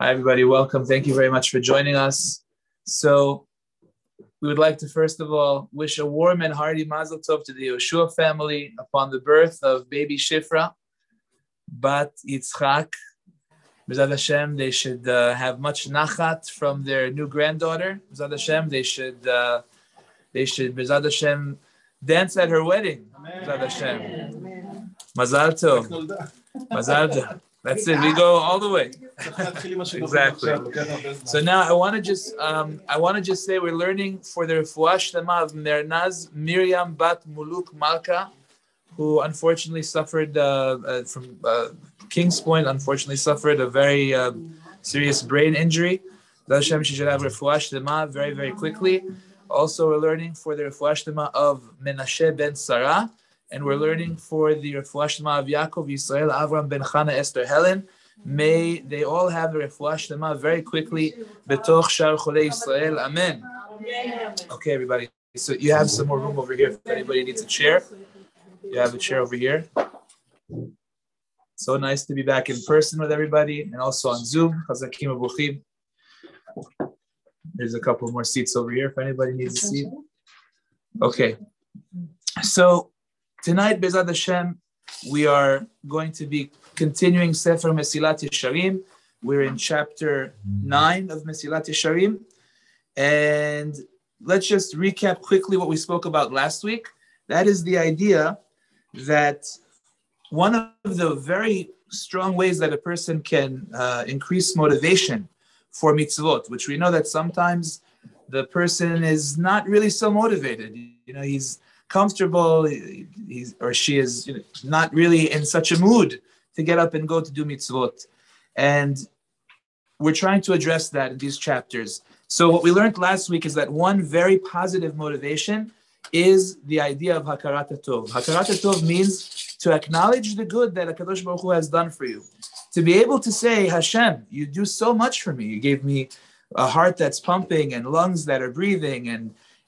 Hi, everybody. Welcome. Thank you very much for joining us. So we would like to, first of all, wish a warm and hearty Mazel Tov to the Yoshua family upon the birth of baby Shifra, Bat Yitzchak. B'ezrat Hashem, they should have much nachat from their new granddaughter. B'ezrat Hashem, they should B'ezrat Hashem, dance at her wedding. B'ezrat Hashem. Mazal Tov. Mazal Tov. That's it. We go all the way. Exactly. So now I want to just say we're learning for the refuah shlema of Mernaz Miriam Bat Muluk Malka, who unfortunately suffered from King's Point. Unfortunately, suffered a very serious brain injury. Hashem, she should have refuah shlema very, very quickly. Also, we're learning for the refuah shlema of Menashe ben Sarah. And we're learning for the refuah shlema of Yaakov, Yisrael, Avram, Ben Chana, Esther, Helen. May they all have the refuah shlema very quickly. Betoch shar cholei Yisrael. Amen. Okay, everybody. So you have some more room over here. If anybody needs a chair, you have a chair over here. So nice to be back in person with everybody, and also on Zoom. Chazakim u'bruchim. There's a couple more seats over here if anybody needs a seat. Okay. So tonight, B'ezrat Hashem, we are going to be continuing Sefer Mesilat Yesharim. We're in chapter 9 of Mesilat Yesharim. And let's just recap quickly what we spoke about last week. That is the idea that one of the very strong ways that a person can increase motivation for mitzvot, which we know that sometimes the person is not really so motivated. You know, he's comfortable, he or she is not really in such a mood to get up and go to do mitzvot. And we're trying to address that in these chapters. So what we learned last week is that one very positive motivation is the idea of hakarat tov. Hakarat tov means to acknowledge the good that HaKadosh Baruch Hu has done for you. To be able to say, Hashem, you do so much for me. You gave me a heart that's pumping and lungs that are breathing,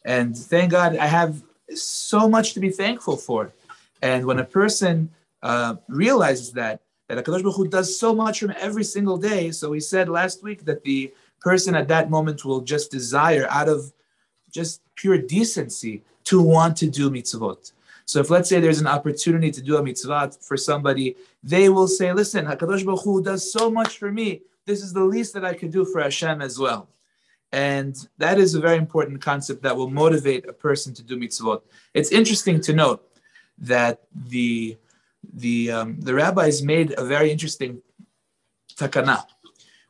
and thank God I have so much to be thankful for. And when a person realizes that HaKadosh Baruch Hu does so much from every single day, so we said last week that the person at that moment will just desire, out of just pure decency, to want to do mitzvot. So if, let's say, there's an opportunity to do a mitzvah for somebody, they will say, listen, HaKadosh Baruch Hu does so much for me. This is the least that I could do for Hashem as well. And that is a very important concept that will motivate a person to do mitzvot. It's interesting to note that the rabbis made a very interesting takana.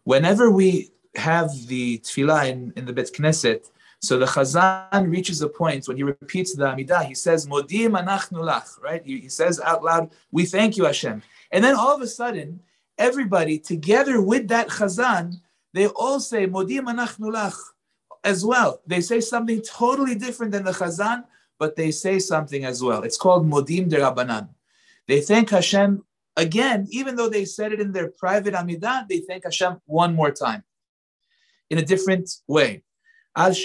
Whenever we have the tefillah in the Bet Knesset, so the Chazan reaches a point when he repeats the Amidah, he says, Modim anachnu lach, right? He says out loud, we thank you, Hashem. And then all of a sudden, everybody together with that Chazan, they all say, Modim anachnu lach as well. They say something totally different than the Chazan, but they say something as well. It's called Modim de Rabbanan. They thank Hashem again, even though they said it in their private Amidah, they thank Hashem one more time in a different way. That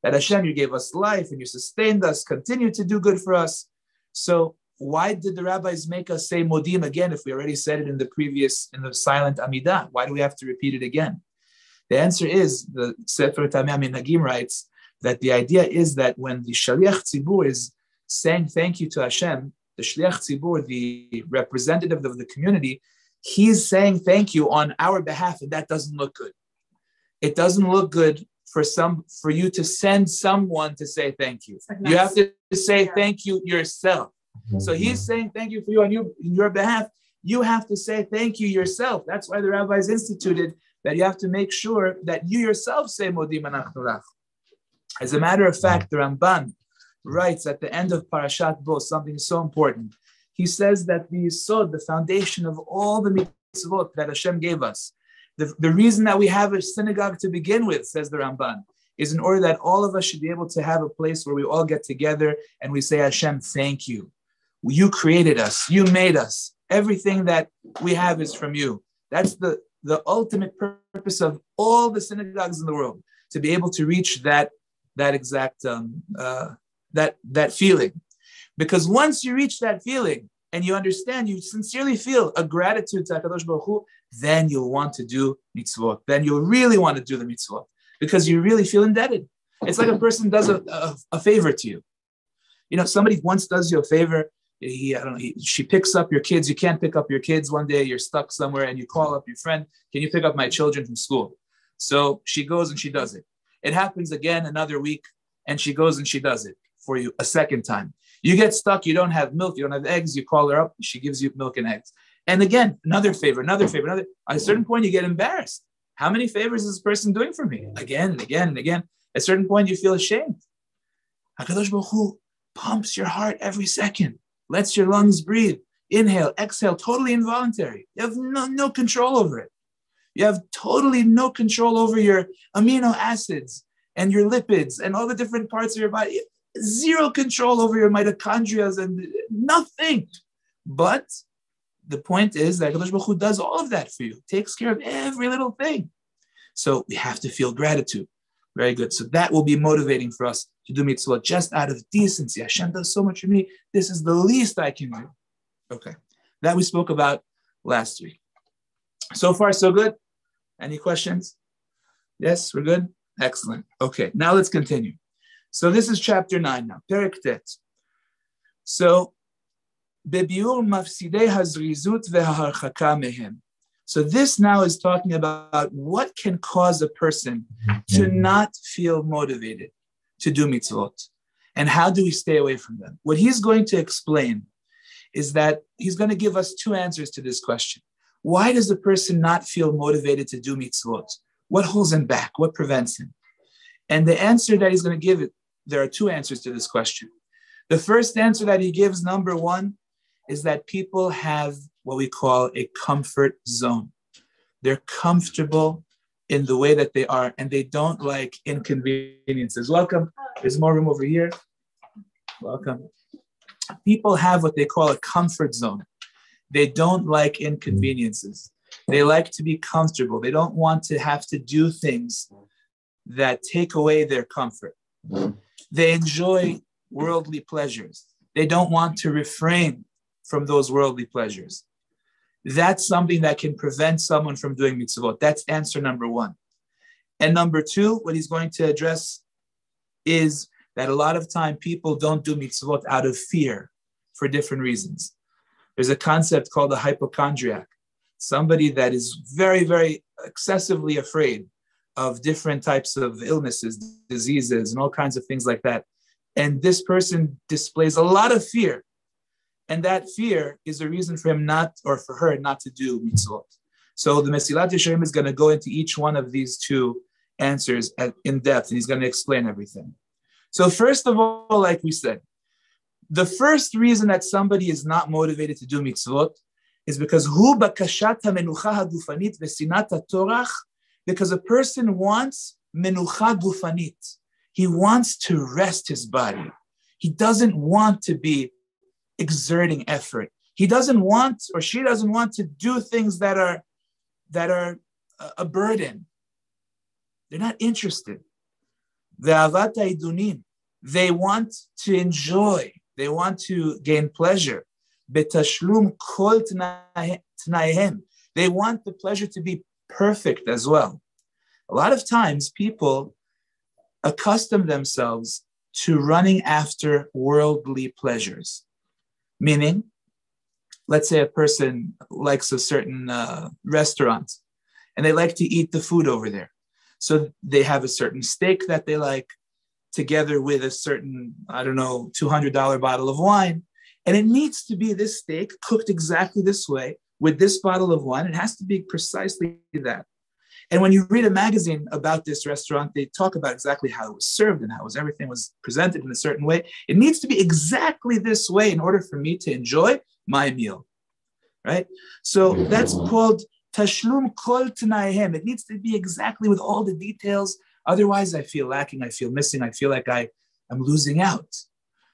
Hashem, you gave us life and you sustained us, continue to do good for us. So why did the rabbis make us say Modim again if we already said it in the silent Amidah? Why do we have to repeat it again? The answer is, the Sephiroth Minhagim writes that the idea is that when the Shaliach Tzibur is saying thank you to Hashem, the Shaliach Tzibur, the representative of the community, he's saying thank you on our behalf, and that doesn't look good. It doesn't look good for you to send someone to say thank you. You have to say thank you yourself. So he's saying thank you for you on your behalf. You have to say thank you yourself. That's why the rabbis instituted that you have to make sure that you yourself say Modim anachnu lach. As a matter of fact, the Ramban writes at the end of Parashat Bo something so important. He says that the Yisod, the foundation of all the mitzvot that Hashem gave us, the reason that we have a synagogue to begin with, says the Ramban, is in order that all of us should be able to have a place where we all get together and we say, Hashem, thank you. You created us. You made us. Everything that we have is from you. That's the ultimate purpose of all the synagogues in the world, to be able to reach that exact that feeling. Because once you reach that feeling, and you understand, you sincerely feel a gratitude to HaKadosh Baruch Hu, then you'll want to do mitzvot. Then you'll really want to do the mitzvot because you really feel indebted. It's like a person does a favor to you. You know, somebody once does you a favor. She picks up your kids. You can't pick up your kids one day. You're stuck somewhere and you call up your friend. Can you pick up my children from school? So she goes and she does it. It happens again another week and she goes and she does it for you a second time. You get stuck. You don't have milk. You don't have eggs. You call her up. She gives you milk and eggs. And again, another favor. At a certain point, you get embarrassed. How many favors is this person doing for me? Again and again and again. At a certain point, you feel ashamed. HaKadosh Baruch Hu pumps your heart every second. Lets your lungs breathe. Inhale, exhale, totally involuntary. You have no control over it. You have totally no control over your amino acids and your lipids and all the different parts of your body. Zero control over your mitochondria and nothing. But the point is that HaKadosh Baruch Hu does all of that for you, takes care of every little thing. So we have to feel gratitude. Very good. So that will be motivating for us to do mitzvot just out of decency. Hashem does so much for me. This is the least I can do. Okay. That we spoke about last week. So far, so good. Any questions? Yes, we're good? Excellent. Okay. Now let's continue. So this is chapter 9 now. Perek Tet. So, Bebiur mafsidei hazrizut ve'harchaka mehem. So this now is talking about what can cause a person to not feel motivated to do mitzvot. And how do we stay away from them? What he's going to explain is that he's going to give us two answers to this question. Why does a person not feel motivated to do mitzvot? What holds him back? What prevents him? And the answer that he's going to give, there are two answers to this question. The first answer that he gives, number one, is that people have what we call a comfort zone. They're comfortable in the way that they are, and they don't like inconveniences. Welcome. There's more room over here. Welcome. People have what they call a comfort zone. They don't like inconveniences. They like to be comfortable. They don't want to have to do things that take away their comfort. They enjoy worldly pleasures. They don't want to refrain from those worldly pleasures. That's something that can prevent someone from doing mitzvot. That's answer number one. And number two, what he's going to address is that a lot of time people don't do mitzvot out of fear for different reasons. There's a concept called a hypochondriac, somebody that is very, very excessively afraid of different types of illnesses, diseases, and all kinds of things like that. And this person displays a lot of fear. And that fear is a reason for him not, or for her not to do mitzvot. So the Mesilat Yesharim is going to go into each one of these two answers in depth, and he's going to explain everything. So first of all, like we said, the first reason that somebody is not motivated to do mitzvot is because because a person wants menucha gufanit. He wants to rest his body. He doesn't want to be exerting effort. He doesn't want, or she doesn't want to do things that are a burden. They're not interested. They want to enjoy. They want to gain pleasure. Betashlum kol t'naihem. They want the pleasure to be perfect as well. A lot of times people accustom themselves to running after worldly pleasures. Meaning, let's say a person likes a certain restaurant and they like to eat the food over there. So they have a certain steak that they like together with a certain, $200 bottle of wine. And it needs to be this steak cooked exactly this way with this bottle of wine. It has to be precisely that. And when you read a magazine about this restaurant, they talk about exactly how it was served and how everything was presented in a certain way. It needs to be exactly this way in order for me to enjoy my meal, right? So that's called tashlum kol t'naihem. It needs to be exactly with all the details. Otherwise, I feel lacking, I feel missing, I feel like I'm losing out.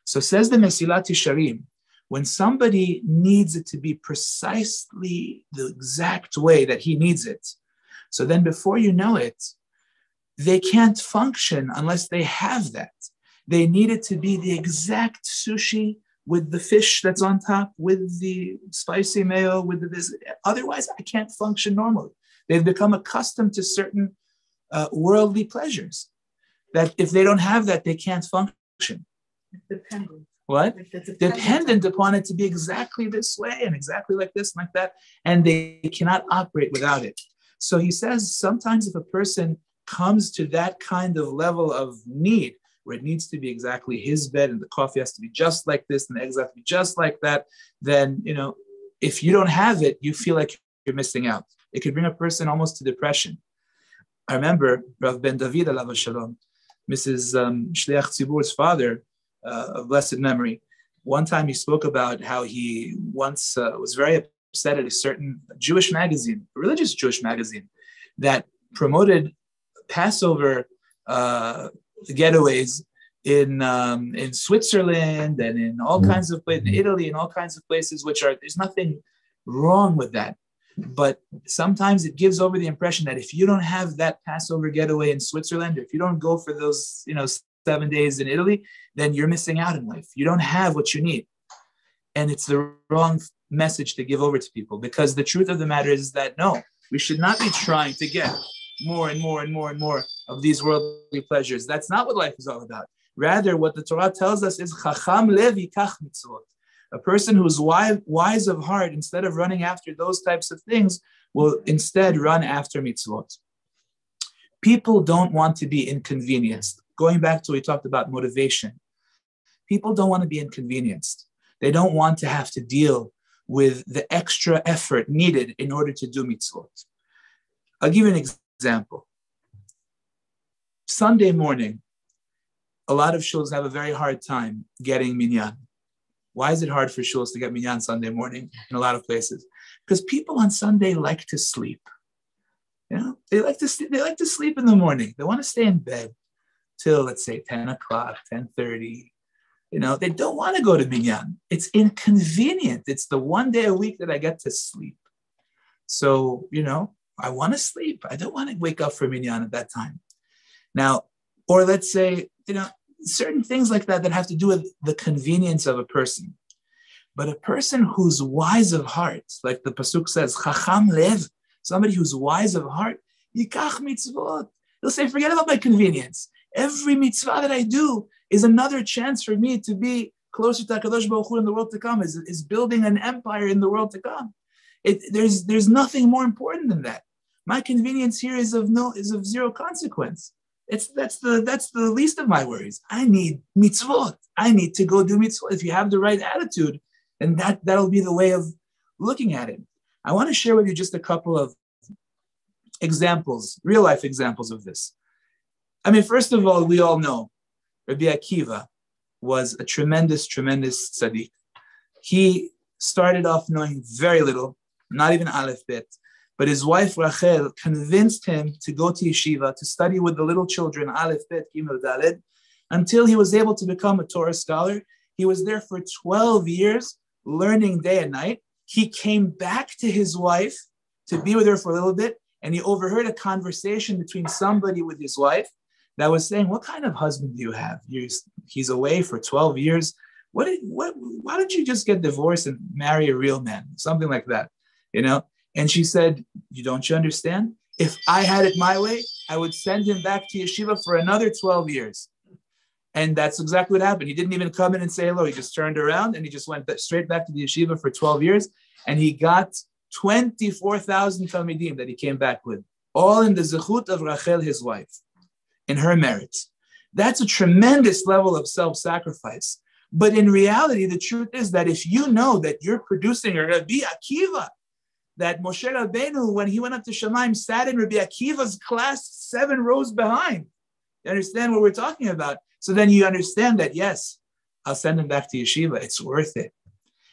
So says the Mesilat Yesharim, when somebody needs it to be precisely the exact way that he needs it, so then before you know it, they can't function unless they have that. They need it to be the exact sushi with the fish that's on top, with the spicy mayo, with this. Otherwise, I can't function normally. They've become accustomed to certain worldly pleasures that if they don't have that, they can't function. Dependent. What? Dependent upon it to be exactly this way and exactly like this and like that. And they cannot operate without it. So he says sometimes if a person comes to that kind of level of need, where it needs to be exactly his bed and the coffee has to be just like this and the eggs have to be just like that, then, if you don't have it, you feel like you're missing out. It could bring a person almost to depression. I remember Rav Ben David, alav shalom, Mrs. Shliach Tzibur's father, of blessed memory. One time he spoke about how he once was very upset at a certain Jewish magazine, a religious Jewish magazine, that promoted Passover getaways in Switzerland and in all kinds of places, in Italy and all kinds of places, there's nothing wrong with that. But sometimes it gives over the impression that if you don't have that Passover getaway in Switzerland, or if you don't go for those, 7 days in Italy, then you're missing out in life. You don't have what you need. And it's the wrong message to give over to people, because the truth of the matter is that no, we should not be trying to get more and more and more and more of these worldly pleasures. That's not what life is all about. Rather, what the Torah tells us is Chacham lev yikach mitzvot. A person who's wise of heart, instead of running after those types of things, will instead run after mitzvot. People don't want to be inconvenienced. Going back to what we talked about motivation. People don't want to be inconvenienced. They don't want to have to deal with the extra effort needed in order to do mitzvot. I'll give you an example. Sunday morning, a lot of shuls have a very hard time getting minyan. Why is it hard for shuls to get minyan Sunday morning in a lot of places? Because people on Sunday like to sleep. They like to sleep in the morning. They want to stay in bed till, let's say, 10 o'clock, 10:30. They don't want to go to minyan. It's inconvenient. It's the one day a week that I get to sleep. So, I want to sleep. I don't want to wake up for minyan at that time. Now, or let's say, certain things like that have to do with the convenience of a person. But a person who's wise of heart, like the pasuk says, Chacham lev, somebody who's wise of heart, yikach mitzvot. He'll say, forget about my convenience. Every mitzvah that I do is another chance for me to be closer to HaKadosh Baruch Hu in the world to come, is building an empire in the world to come. There's nothing more important than that. My convenience here is of zero consequence. That's the least of my worries. I need mitzvot. I need to go do mitzvot. If you have the right attitude, then that'll be the way of looking at it. I want to share with you just a couple of examples, real life examples of this. First of all, we all know Rabbi Akiva was a tremendous, tremendous tzaddik. He started off knowing very little, not even Aleph Bet, but his wife Rachel convinced him to go to yeshiva, to study with the little children, Aleph Bet, Gimel Daled, until he was able to become a Torah scholar. He was there for 12 years, learning day and night. He came back to his wife to be with her for a little bit, and he overheard a conversation between somebody with his wife that was saying, what kind of husband do you have? He's away for 12 years. Why don't you just get divorced and marry a real man? Something like that, And she said, don't you understand? If I had it my way, I would send him back to yeshiva for another 12 years. And that's exactly what happened. He didn't even come in and say hello. He just turned around and he just went straight back to the yeshiva for 12 years. And he got 24,000 talmidim that he came back with, all in the zechut of Rachel, his wife, in her merits. That's a tremendous level of self-sacrifice. But in reality, the truth is that if you know that you're producing a Rabbi Akiva, that Moshe Rabbeinu, when he went up to Shamayim, sat in Rabbi Akiva's class 7 rows behind. You understand what we're talking about? So then you understand that, yes, I'll send him back to yeshiva. It's worth it.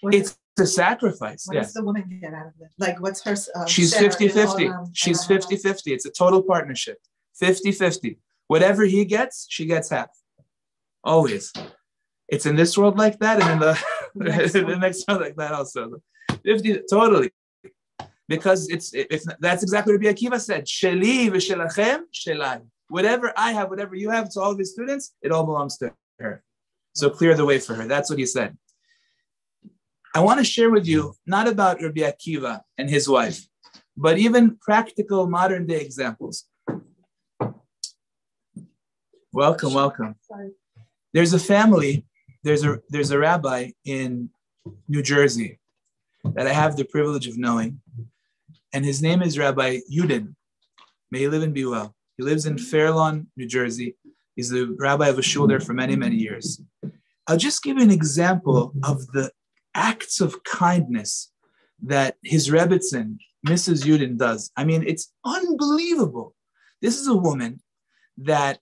It's a sacrifice. What does the woman get out of it? Like, what's her She's 50-50. She's 50-50. It's a total partnership. 50-50. Whatever he gets, she gets half. Always. It's in this world like that, and in the next world like that also. 50, totally. Because that's exactly what Rabbi Akiva said. Sheli v'shelachem shelai. Whatever I have, whatever you have, to all of his students, it all belongs to her. So clear the way for her. That's what he said. I want to share with you, not about Rabbi Akiva and his wife, but even practical modern day examples. Welcome. Sorry. There's a family, there's a rabbi in New Jersey that I have the privilege of knowing, and his name is Rabbi Yudin. May he live and be well. He lives in Fair Lawn, New Jersey. He's the rabbi of a shul there for many, many years. I'll just give you an example of the acts of kindness that his Rebbitzin, Mrs. Yudin, does. I mean, it's unbelievable. This is a woman that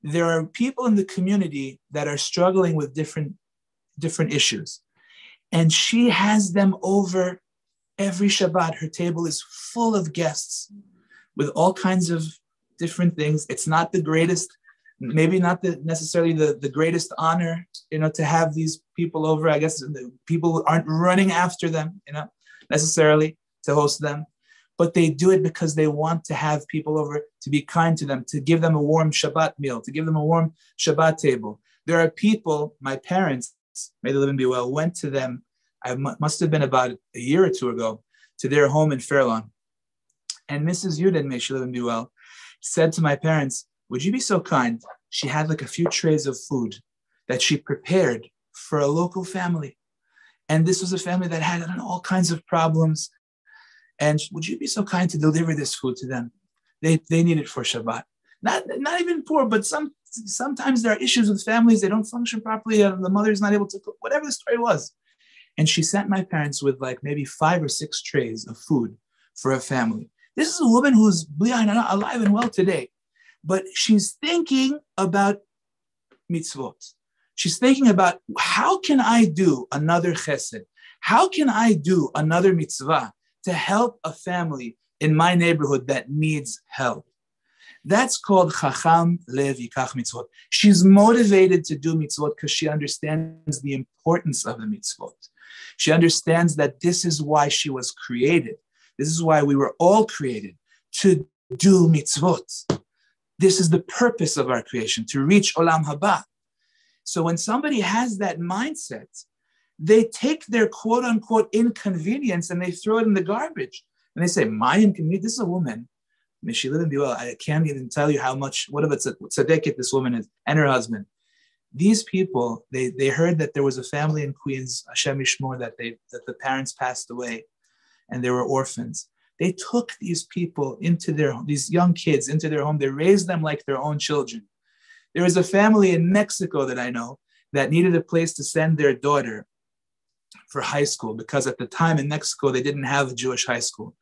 there are people in the community that are struggling with different issues. And she has them over every Shabbat. Her table is full of guests with all kinds of different things. It's not the greatest, maybe not necessarily the greatest honor, to have these people over. I guess people aren't running after them, necessarily to host them. But they do it because they want to have people over, to be kind to them, to give them a warm Shabbat meal, to give them a warm Shabbat table. There are people, my parents, may they live and be well, went to them, I must have been about a year or two ago, to their home in Fair Lawn. And Mrs. Yudin, may she live and be well, said to my parents, would you be so kind? She had like a few trays of food that she prepared for a local family. And this was a family that had all kinds of problems. And would you be so kind to deliver this food to them? They need it for Shabbat. Not even poor, but sometimes there are issues with families. They don't function properly. The mother's not able to cook, whatever the story was. And she sent my parents with like maybe 5 or 6 trays of food for a family. This is a woman who's alive and well today, but she's thinking about mitzvot. She's thinking about, how can I do another chesed? How can I do another mitzvah to help a family in my neighborhood that needs help? That's called Chacham Lev Yikach Mitzvot. She's motivated to do mitzvot because she understands the importance of the mitzvot. She understands that this is why she was created. This is why we were all created, to do mitzvot. This is the purpose of our creation, to reach Olam Haba. So when somebody has that mindset, they take their quote-unquote inconvenience and they throw it in the garbage. And they say, my inconvenience, this is a woman. May she live and be well. I can't even tell you what of a tzaddiket this woman is, and her husband. These people, they heard that there was a family in Queens, Hashem Yishmor, that the parents passed away and they were orphans. They took these people these young kids into their home. They raised them like their own children. There was a family in Mexico that I know that needed a place to send their daughter for high school, because at the time in Mexico, they didn't have a Jewish high school.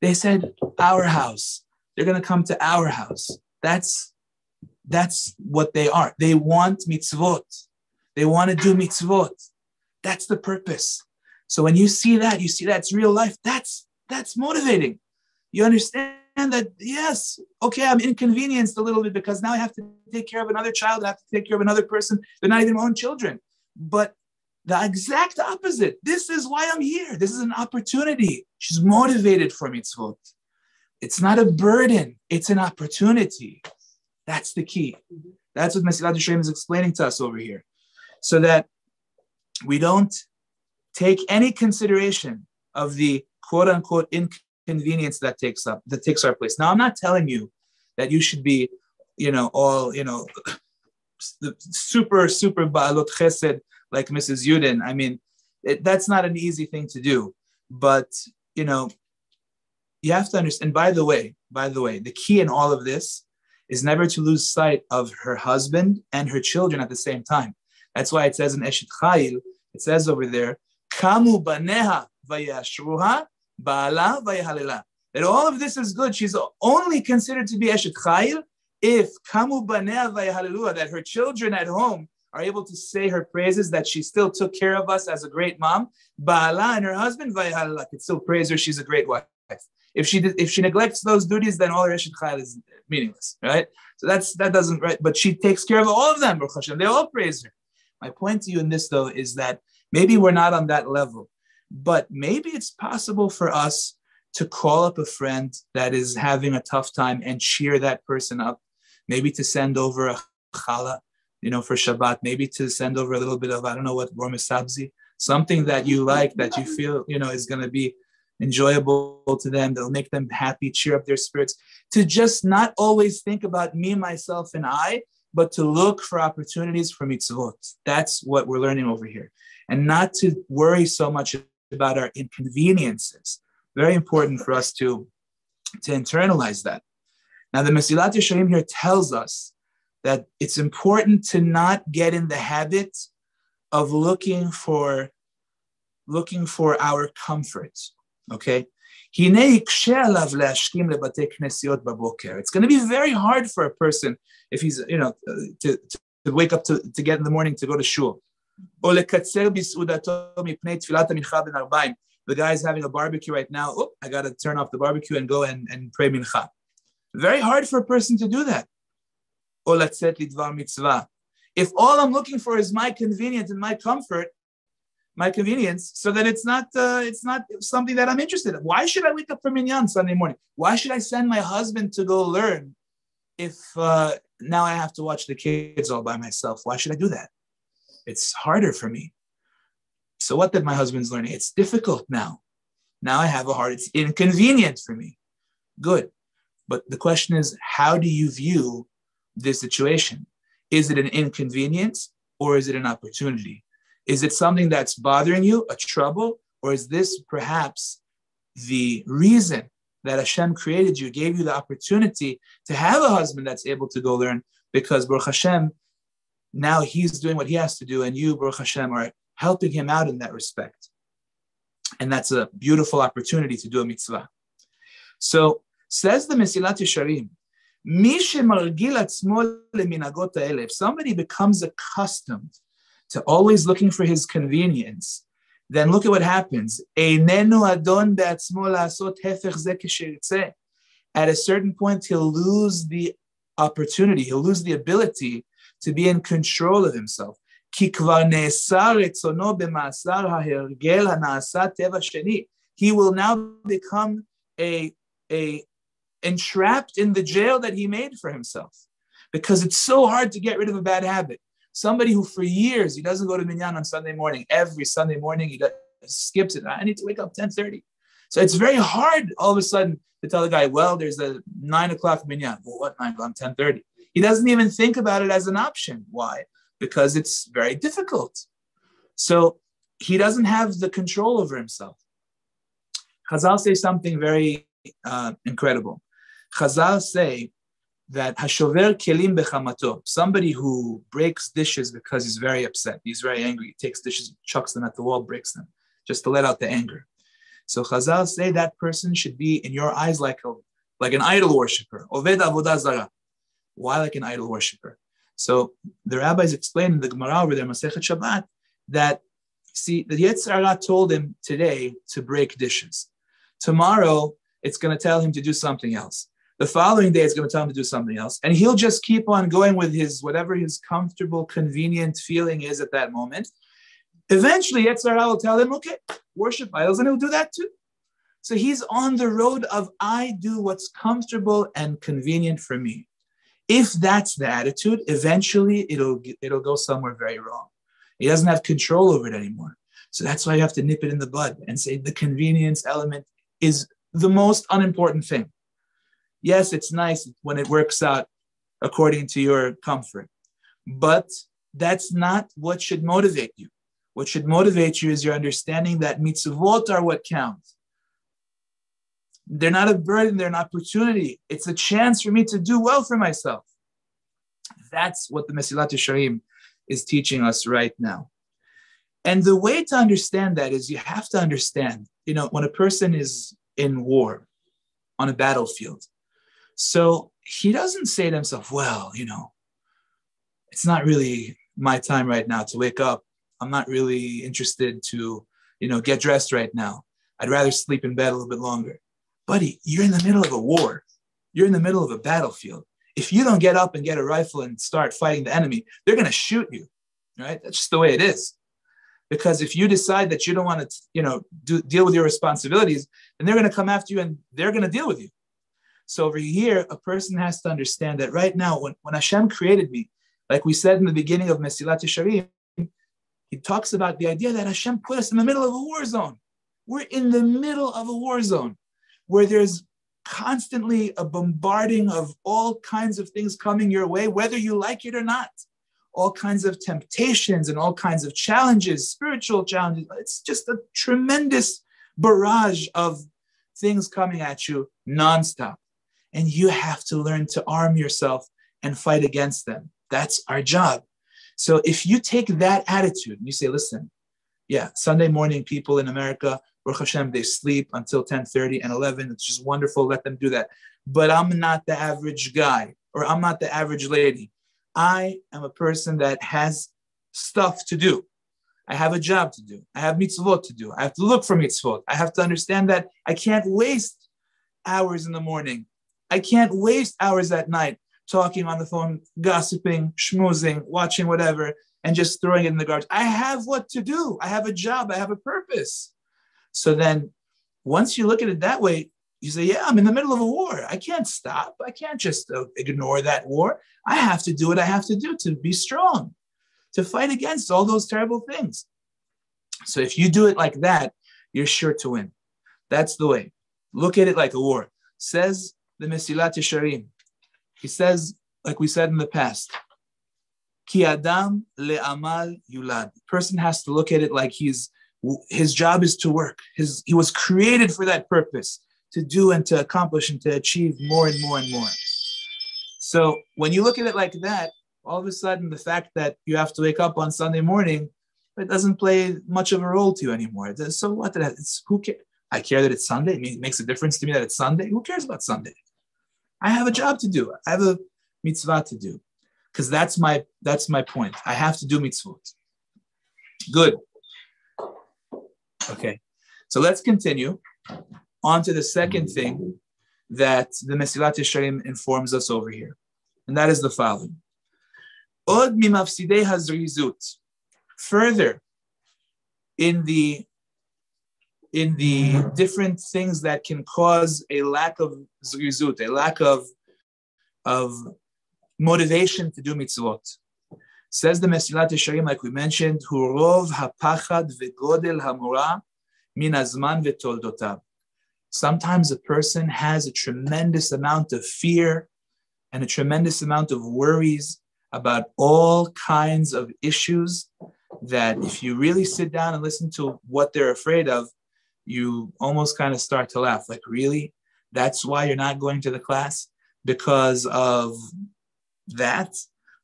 They said, our house. They're going to come to our house. That's what they are. They want mitzvot. They want to do mitzvot. That's the purpose. So when you see that's real life. That's motivating. You understand that, yes, okay, I'm inconvenienced a little bit because now I have to take care of another child. I have to take care of another person. They're not even my own children. But the exact opposite. This is why I'm here. This is an opportunity. She's motivated for mitzvot. It's not a burden. It's an opportunity. That's the key. That's what Mesilat Yesharim is explaining to us over here. So that we don't take any consideration of the quote-unquote inconvenience that takes our place. Now, I'm not telling you that you should be, the super ba'alot chesed like Mrs. Yudin. I mean, that's not an easy thing to do. But, you have to understand, by the way, the key in all of this is never to lose sight of her husband and her children at the same time. That's why it says in Eshet Chayil, it says over there, Kamu baneha vayashruha, ba'ala vayahalela. That all of this is good. She's only considered to be Eshet Chayil if Kamu baneha vayahalelu, that her children at home are able to say her praises, that she still took care of us as a great mom. Ba'ala and her husband vayahalela could still praise her. She's a great wife. If she neglects those duties, then all her Eshet Chayil is meaningless, right? So that doesn't, right? But she takes care of all of them, Baruch Hashem. They all praise her. My point to you in this, though, is that maybe we're not on that level, but maybe it's possible for us to call up a friend that is having a tough time and cheer that person up. Maybe to send over a challah, for Shabbat. Maybe to send over a little bit of, I don't know what, Sabzi, something that you like, that you feel, is going to be enjoyable to them, that'll make them happy, cheer up their spirits, to just not always think about me, myself, and I, but to look for opportunities for mitzvot. That's what we're learning over here. And not to worry so much about our inconveniences. Very important for us to internalize that. Now, the Mesilat Yesharim here tells us that it's important to not get in the habit of looking for our comfort. Okay? It's going to be very hard for a person if he's, to wake up to get in the morning to go to shul. The guy's having a barbecue right now. Oh, I got to turn off the barbecue and go and pray mincha. Very hard for a person to do that. If all I'm looking for is my convenience and my comfort, my convenience, so that it's not something that I'm interested in. Why should I wake up for minyan Sunday morning? Why should I send my husband to go learn if now I have to watch the kids all by myself? Why should I do that? It's harder for me. So what that my husband's learning? It's difficult now. Now I have it's inconvenient for me. Good. But the question is, how do you view this situation? Is it an inconvenience or is it an opportunity? Is it something that's bothering you, a trouble, or is this perhaps the reason that Hashem created you, gave you the opportunity to have a husband that's able to go learn, because Baruch Hashem, now he's doing what he has to do, and you, Baruch Hashem, are helping him out in that respect. And that's a beautiful opportunity to do a mitzvah. So, says the Mesilat Yesharim, if somebody becomes accustomed to always looking for his convenience, then look at what happens. At a certain point, he'll lose the opportunity, he'll lose the ability to be in control of himself. He will now become entrapped in the jail that he made for himself, because it's so hard to get rid of a bad habit. Somebody who for years, he doesn't go to minyan on Sunday morning. Every Sunday morning, he skips it. I need to wake up 10:30. So it's very hard all of a sudden to tell the guy, well, there's a 9 o'clock minyan. Well, what 9 o'clock? 10:30. He doesn't even think about it as an option. Why? Because it's very difficult. So he doesn't have the control over himself. Chazal say something very incredible. Chazal say that hashover kelim bechamato, somebody who breaks dishes because he's very upset, he's very angry, he takes dishes, chucks them at the wall, breaks them, just to let out the anger. So Chazal say that person should be in your eyes like an idol worshiper. Oved avodah zara. Why like an idol worshiper? So the rabbis explain in the Gemara over there, Masechet Shabbat, that see, the Yetzer Hara told him today to break dishes. Tomorrow, it's going to tell him to do something else. The following day, it's going to tell him to do something else. And he'll just keep on going with whatever his comfortable, convenient feeling is at that moment. Eventually, Yetzer Hara will tell him, okay, worship idols, and he'll do that too. So he's on the road of, I do what's comfortable and convenient for me. If that's the attitude, eventually it'll go somewhere very wrong. He doesn't have control over it anymore. So that's why you have to nip it in the bud and say the convenience element is the most unimportant thing. Yes, it's nice when it works out according to your comfort, but that's not what should motivate you. What should motivate you is your understanding that mitzvot are what counts. They're not a burden, they're an opportunity. It's a chance for me to do well for myself. That's what the Mesilat Yesharim is teaching us right now. And the way to understand that is you have to understand, when a person is in war, on a battlefield, so he doesn't say to himself, well, it's not really my time right now to wake up. I'm not really interested to, get dressed right now. I'd rather sleep in bed a little bit longer. Buddy, you're in the middle of a war. You're in the middle of a battlefield. If you don't get up and get a rifle and start fighting the enemy, they're going to shoot you, right? That's just the way it is. Because if you decide that you don't want to, deal with your responsibilities, then they're going to come after you and they're going to deal with you. So over here, a person has to understand that right now, when Hashem created me, like we said in the beginning of Mesilat Yesharim, he talks about the idea that Hashem put us in the middle of a war zone. We're in the middle of a war zone where there's constantly a bombarding of all kinds of things coming your way, whether you like it or not. All kinds of temptations and all kinds of challenges, spiritual challenges. It's just a tremendous barrage of things coming at you nonstop. And you have to learn to arm yourself and fight against them. That's our job. So if you take that attitude and you say, listen, yeah, Sunday morning people in America, Baruch Hashem, they sleep until 10:30 and 11. It's just wonderful. Let them do that. But I'm not the average guy, or I'm not the average lady. I am a person that has stuff to do. I have a job to do. I have mitzvot to do. I have to look for mitzvot. I have to understand that I can't waste hours in the morning. I can't waste hours at night talking on the phone, gossiping, schmoozing, watching whatever, and just throwing it in the garbage. I have what to do. I have a job. I have a purpose. So then once you look at it that way, you say, yeah, I'm in the middle of a war. I can't stop. I can't just ignore that war. I have to do what I have to do to be strong, to fight against all those terrible things. So if you do it like that, you're sure to win. That's the way. Look at it like a war. Says the Mesilat Yesharim. He says, like we said in the past, Ki Adam le'amal yulad. Person has to look at it like his job is to work. He was created for that purpose, to do and to accomplish and to achieve more and more and more. So when you look at it like that, all of a sudden the fact that you have to wake up on Sunday morning, it doesn't play much of a role to you anymore. So what? Who cares? I care that it's Sunday. It makes a difference to me that it's Sunday. Who cares about Sunday? I have a job to do. I have a mitzvah to do. Because that's my point. I have to do mitzvot. Good. Okay. So let's continue on to the second thing that the Mesilat Yesharim informs us over here. And that is the following. Od mimafsidei hazrizut. Further, in the different things that can cause a lack of zrizut, a lack of motivation to do mitzvot. Says the Mesilat Yesharim, like we mentioned, hu rov hapachad vegodel hamura min hazman vetoldotav. Sometimes a person has a tremendous amount of fear and a tremendous amount of worries about all kinds of issues that if you really sit down and listen to what they're afraid of, you almost kind of start to laugh. Like, really? That's why you're not going to the class? Because of that?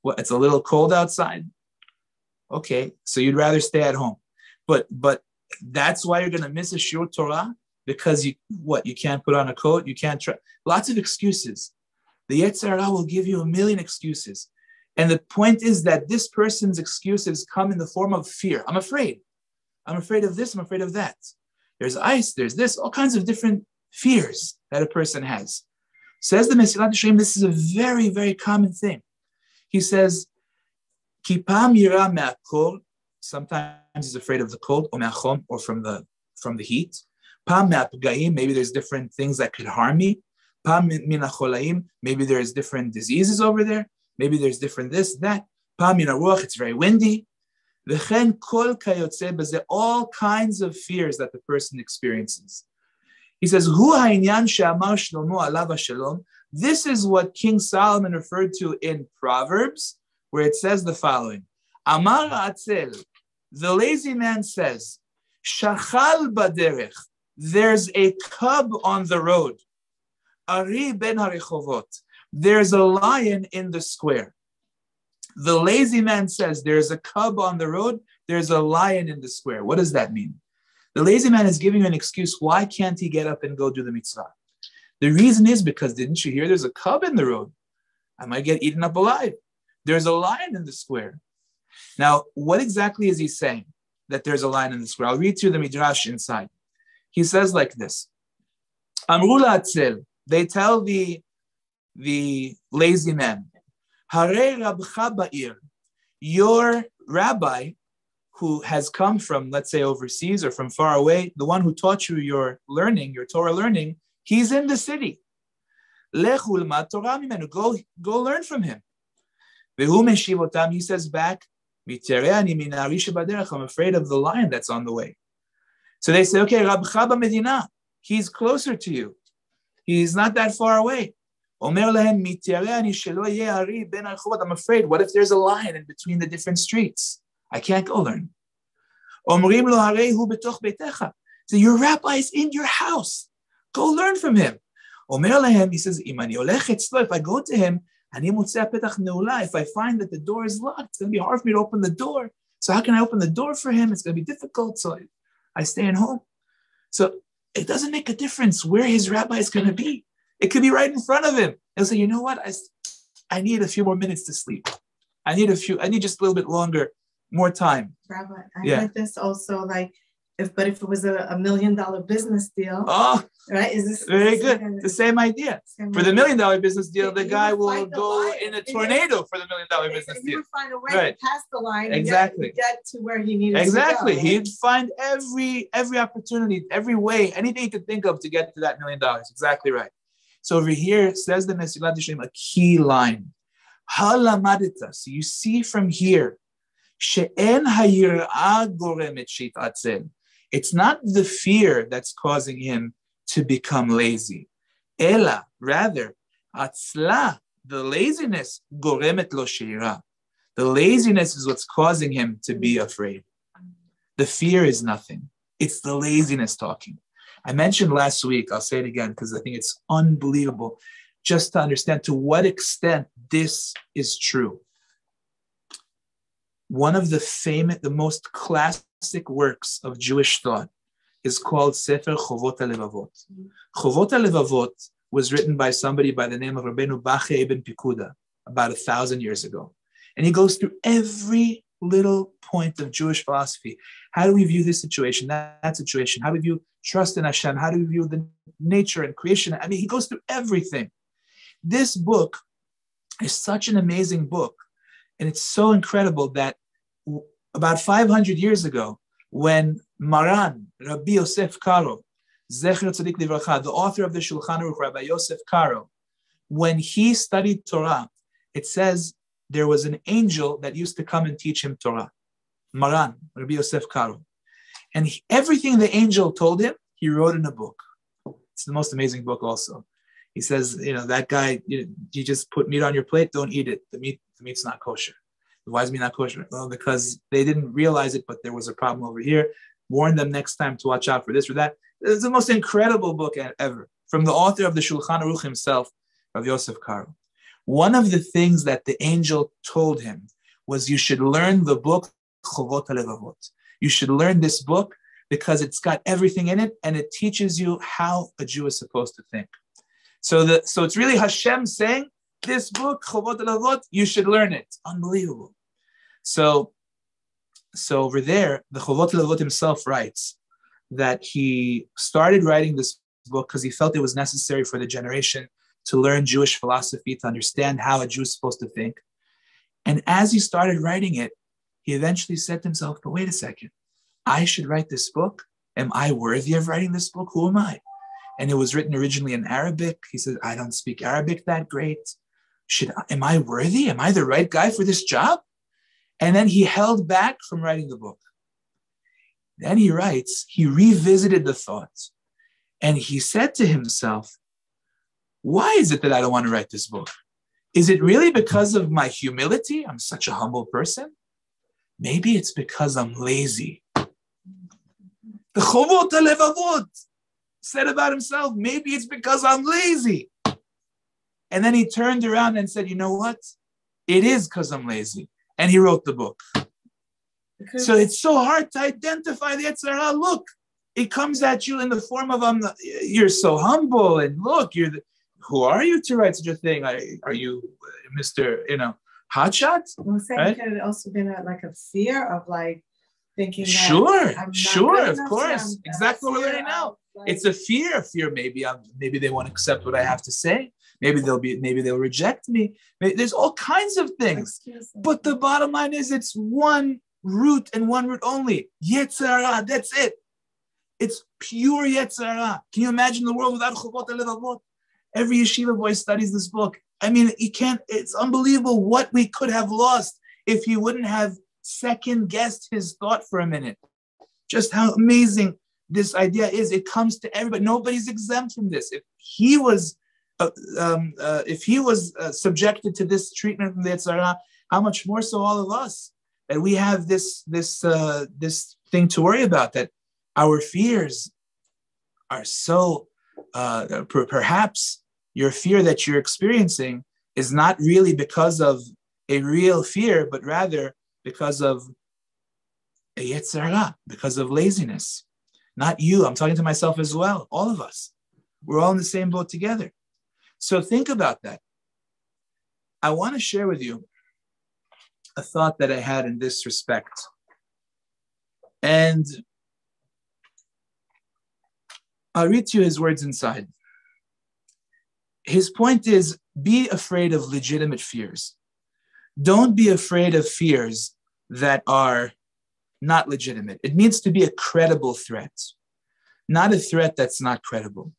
What, it's a little cold outside? Okay, so you'd rather stay at home. But that's why you're going to miss a shiur Torah? Because you can't put on a coat, you can't try. Lots of excuses. The Yetzer Hara will give you a million excuses. And the point is that this person's excuses come in the form of fear. I'm afraid. I'm afraid of this, I'm afraid of that. There's ice, there's this, all kinds of different fears that a person has. Says the Mesilat Yesharim, this is a very, very common thing. He says, Ki pam yira me'akol, sometimes he's afraid of the cold, or me'achom, or from the heat. Pam me'apgaim, maybe there's different things that could harm me. Pam min hacholaim, maybe there's different diseases over there. Maybe there's different this, that. Pam min haruach, it's very windy. V'chen kol kayotze b'zeh, all kinds of fears that the person experiences. He says, Hu ha'inyan she'amar Shlomo alav ha'shalom. This is what King Solomon referred to in Proverbs, where it says the following. Amar ha'atzel, the lazy man says, Shachal baderech, there's a cub on the road. Ari ben harichovot, there's a lion in the square. The lazy man says there's a cub on the road, there's a lion in the square. What does that mean? The lazy man is giving you an excuse. Why can't he get up and go do the mitzvah? The reason is because, didn't you hear there's a cub in the road? I might get eaten up alive. There's a lion in the square. Now, what exactly is he saying that there's a lion in the square? I'll read to you the midrash inside. He says like this. Amru la'atzel, they tell the lazy man, Harei rabcha ba'ir, your rabbi who has come from, let's say, overseas or from far away, the one who taught you your learning, your Torah learning, he's in the city. Lechu l'mad Torah mimenu, go learn from him. Vehu meshiv otam, he says back, I'm afraid of the lion that's on the way. So they say, okay, Rab Chaba Medina, he's closer to you. He's not that far away. I'm afraid, what if there's a lion in between the different streets? I can't go learn. So your rabbi is in your house. Go learn from him. He says, if I go to him, if I find that the door is locked, it's going to be hard for me to open the door. So how can I open the door for him? It's going to be difficult. So I stay at home. So it doesn't make a difference where his rabbi is going to be. It could be right in front of him. He'll say, you know what? I need a few more minutes to sleep. I need just a little bit longer, more time. Rabbi, I heard this also, like, if it was a $1 million business deal, right? Is this very good? It's the same idea. For the $1 million business deal, the guy will go in a tornado for the $1 million business deal. He would find a way to pass the line. Exactly. And get to where he needed exactly. to go. He'd find every opportunity, every way, anything he could think of to get to that $1 million. Exactly right. So over here, says the Mesilat Yesharim, a key line. Halamadita. So you see from here, she'en hayir'ah goremet sheit'atzel. It's not the fear that's causing him to become lazy. Ela, rather, atzla, the laziness, goremet lo sheira. The laziness is what's causing him to be afraid. The fear is nothing. It's the laziness talking. I mentioned last week, I'll say it again because I think it's unbelievable just to understand to what extent this is true. One of the most classic works of Jewish thought is called Sefer Chovot HaLevavot. Chovot HaLevavot was written by somebody by the name of Rabbeinu Bachya Ibn Pikuda about 1,000 years ago. And he goes through every little point of Jewish philosophy. How do we view this situation, that situation? How do we view trust in Hashem? How do we view the nature and creation? I mean, he goes through everything. This book is such an amazing book. And it's so incredible that about 500 years ago, when Maran, Rabbi Yosef Karo, Zecher Tzadik Livracha, the author of the Shulchan Aruch, Rabbi Yosef Karo, when he studied Torah, it says there was an angel that used to come and teach him Torah. Maran, Rabbi Yosef Karo. And everything the angel told him, he wrote in a book. It's the most amazing book also. He says, that guy, you just put meat on your plate, don't eat it. The meat's not kosher. Why is meat not kosher? Well, because they didn't realize it, but there was a problem over here. Warn them next time to watch out for this or that. It's the most incredible book ever. From the author of the Shulchan Aruch himself, Rav Yosef Karo. One of the things that the angel told him was you should learn the book Chovot HaLevavot. You should learn this book because it's got everything in it and it teaches you how a Jew is supposed to think. So it's really Hashem saying, this book, Chovot HaLevavot, you should learn it. It's unbelievable. So over there, the Chovot HaLevavot himself writes that he started writing this book because he felt it was necessary for the generation to learn Jewish philosophy, to understand how a Jew is supposed to think. And as he started writing it, he eventually said to himself, but wait a second, I should write this book? Am I worthy of writing this book? Who am I? And it was written originally in Arabic. He said, I don't speak Arabic that great. Am I worthy? Am I the right guy for this job? And then he held back from writing the book. Then he writes, he revisited the thought. And he said to himself, why is it that I don't want to write this book? Is it really because of my humility? I'm such a humble person. Maybe it's because I'm lazy. The Chovot HaLevavot said about himself, maybe it's because I'm lazy. And then he turned around and said, you know what? It is because I'm lazy. And he wrote the book. So it's so hard to identify the Yetzer Hara. Look, it comes at you in the form of, you're so humble. And look, who are you to write such a thing? Are you Mr. Hotshot? I'm saying right? Could it also been like a fear of thinking that sure, of course. Exactly what we're learning now. It's a fear. Maybe they won't accept what I have to say. Maybe they'll reject me. There's all kinds of things. But the bottom line is it's one root and one root only. Yetzer Hara, that's it. It's pure Yetzer Hara. Can you imagine the world without Chovot HaLevavot? Every yeshiva boy studies this book. I mean, it's unbelievable what we could have lost if he wouldn't have second guessed his thought for a minute. Just how amazing this idea is. It comes to everybody. Nobody's exempt from this. If he was subjected to this treatment from the Yetzirah, how much more so all of us, that we have this thing to worry about, that our fears are so, perhaps your fear that you're experiencing is not really because of a real fear, but rather because of a Yetzirah, because of laziness. Not you, I'm talking to myself as well, all of us. We're all in the same boat together. So think about that. I want to share with you a thought that I had in this respect. And I'll read to you his words inside. His point is, be afraid of legitimate fears. Don't be afraid of fears that are not legitimate. It needs to be a credible threat, not a threat that's not credible.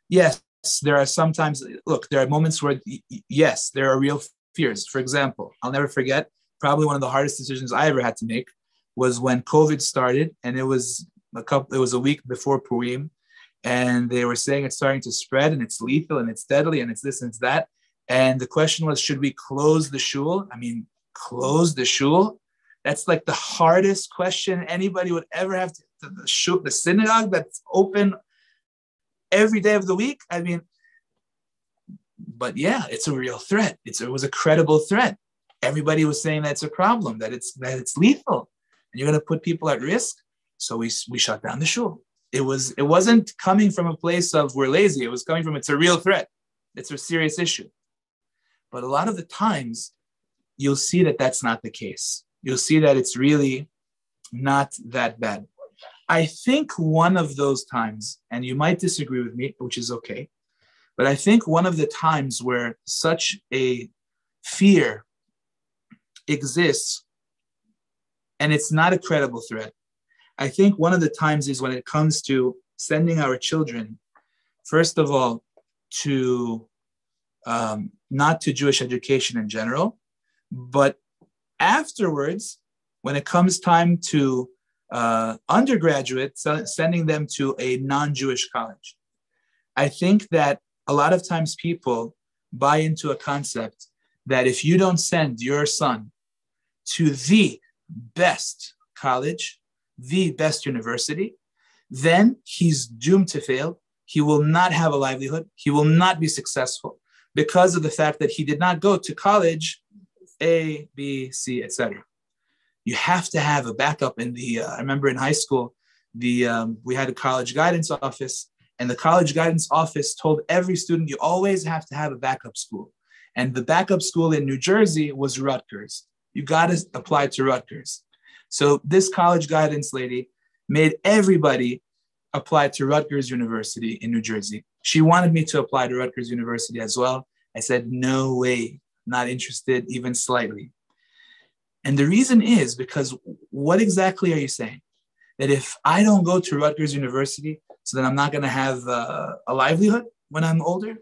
Yes, there are sometimes, look, there are moments where, yes, there are real fears. For example, I'll never forget, probably one of the hardest decisions I ever had to make was when COVID started, and it was a week before Purim, and they were saying it's starting to spread, and it's lethal, and it's deadly, and it's this and it's that. And the question was, should we close the shul? I mean, close the shul? That's like the hardest question anybody would ever have to, the synagogue that's open every day of the week. I mean, but yeah, it's a real threat. It was a credible threat. Everybody was saying that's a problem, that it's lethal, and you're going to put people at risk. So we shut down the shul. It wasn't coming from a place of we're lazy. It was coming from, it's a real threat. It's a serious issue. But a lot of the times, you'll see that that's not the case. You'll see that it's really not that bad. I think one of those times, and you might disagree with me, which is okay, but I think one of the times where such a fear exists, and it's not a credible threat, I think one of the times is when it comes to sending our children, first of all, to not to Jewish education in general, but afterwards, when it comes time to undergraduate, sending them to a non-Jewish college. I think that a lot of times people buy into a concept that if you don't send your son to the best college, the best university, then he's doomed to fail. He will not have a livelihood. He will not be successful because of the fact that he did not go to college A, B, C, etc. You have to have a backup. I remember in high school, we had a college guidance office, and the college guidance office told every student, you always have to have a backup school. And the backup school in New Jersey was Rutgers. You got to apply to Rutgers. So this college guidance lady made everybody apply to Rutgers University in New Jersey. She wanted me to apply to Rutgers University as well. I said, no way, not interested even slightly. And the reason is because what exactly are you saying? That if I don't go to Rutgers University, so then I'm not going to have a livelihood when I'm older?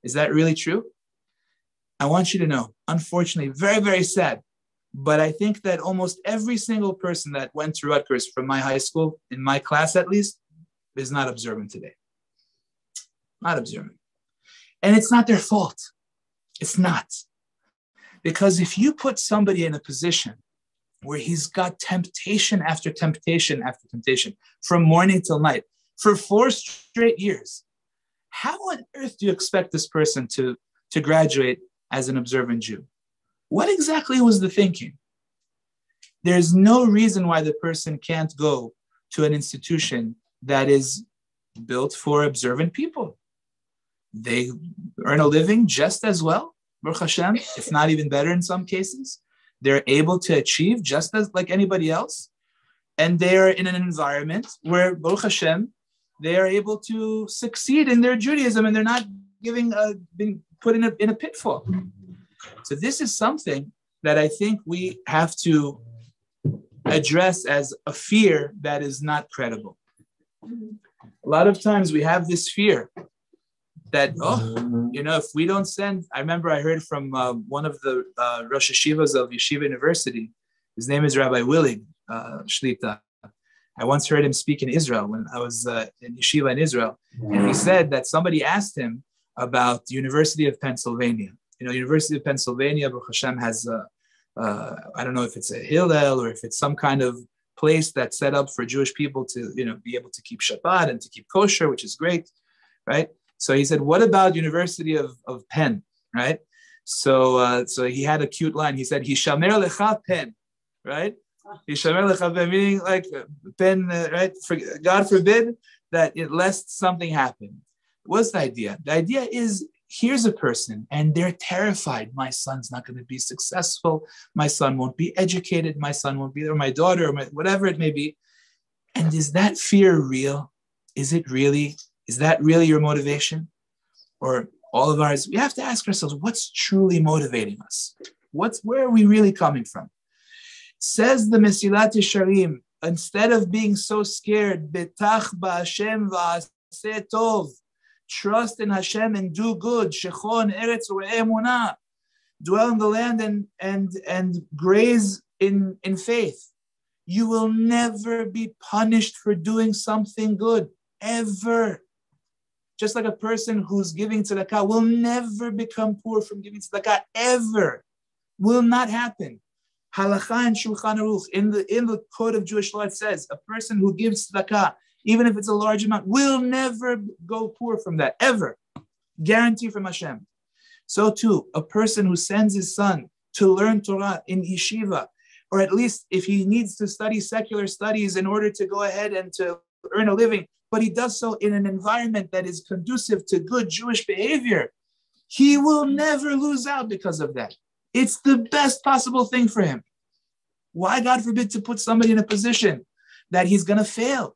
Is that really true? I want you to know, unfortunately, very, very sad, but I think that almost every single person that went to Rutgers from my high school, in my class at least, is not observant today. Not observant. And it's not their fault. It's not. Because if you put somebody in a position where he's got temptation after temptation after temptation, from morning till night, for 4 straight years, how on earth do you expect this person to graduate as an observant Jew? What exactly was the thinking? There's no reason why the person can't go to an institution that is built for observant people. They earn a living just as well, Baruch Hashem, if not even better in some cases. They're able to achieve just as like anybody else. And they are in an environment where, Baruch Hashem, they are able to succeed in their Judaism, and they're not being put in a pitfall. So this is something that I think we have to address as a fear that is not credible. A lot of times we have this fear that, if we don't send, I remember I heard from one of the Rosh Hashivas of Yeshiva University, His name is Rabbi Willig Shlita. I once heard him speak in Israel when I was in yeshiva in Israel. And he said that somebody asked him about the University of Pennsylvania. University of Pennsylvania, Baruch Hashem, has, I don't know if it's a Hillel or if it's some kind of place that's set up for Jewish people to, be able to keep Shabbat and to keep kosher, which is great, right? So he said, what about University of Penn, right? So he had a cute line. He said, Hishamer lecha Penn, right? Hishamer lecha Penn, meaning like Penn, right? God forbid that lest something happen. What's the idea? The idea is, here's a person and they're terrified. My son's not going to be successful. My son won't be educated. My son won't be there. My daughter, or whatever it may be. And is that fear real? Is that really your motivation? Or all of ours? We have to ask ourselves, what's truly motivating us? Where are we really coming from? Says the Mesilat Yesharim, instead of being so scared, betach ba'Hashem va'aseh tov, trust in Hashem and do good. Shechon eretz u'emunah, dwell in the land and graze in faith. You will never be punished for doing something good, ever. Just like a person who's giving tzedakah will never become poor from giving tzedakah, ever. Will not happen. Halakha and Shulchan Aruch, in the code of Jewish law, it says a person who gives tzedakah, even if it's a large amount, will never go poor from that, ever. Guarantee from Hashem. So too, a person who sends his son to learn Torah in yeshiva, or at least if he needs to study secular studies in order to go ahead and to earn a living, but he does so in an environment that is conducive to good Jewish behavior, he will never lose out because of that. It's the best possible thing for him. Why, God forbid, to put somebody in a position that he's going to fail?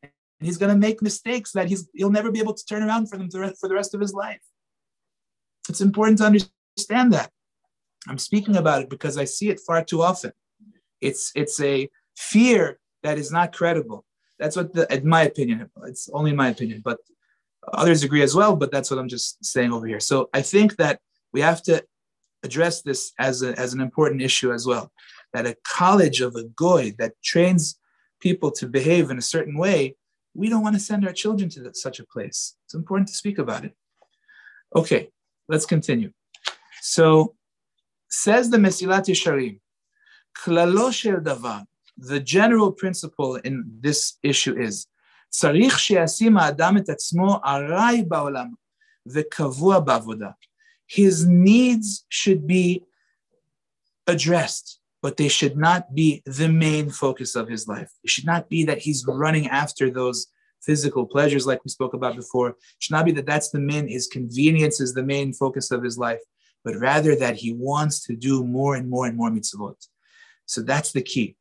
And he's going to make mistakes that he'll never be able to turn around for them for the rest of his life. It's important to understand that. I'm speaking about it because I see it far too often. It's a fear that is not credible. That's what, in my opinion, it's only my opinion, but others agree as well, but that's what I'm just saying over here. So I think that we have to address this as an important issue as well, that a college of a goy that trains people to behave in a certain way, we don't want to send our children to such a place. It's important to speak about it. Okay, let's continue. So, says the Mesilat Yesharim, klalo shel davar, the general principle in this issue is, tzarich sheyasim ha'adam et atzmo aray ba'olam ve'kavua ba'avoda. His needs should be addressed, but they should not be the main focus of his life. It should not be that he's running after those physical pleasures like we spoke about before. It should not be that that's his convenience is the main focus of his life, but rather that he wants to do more and more and more mitzvot. So that's the key.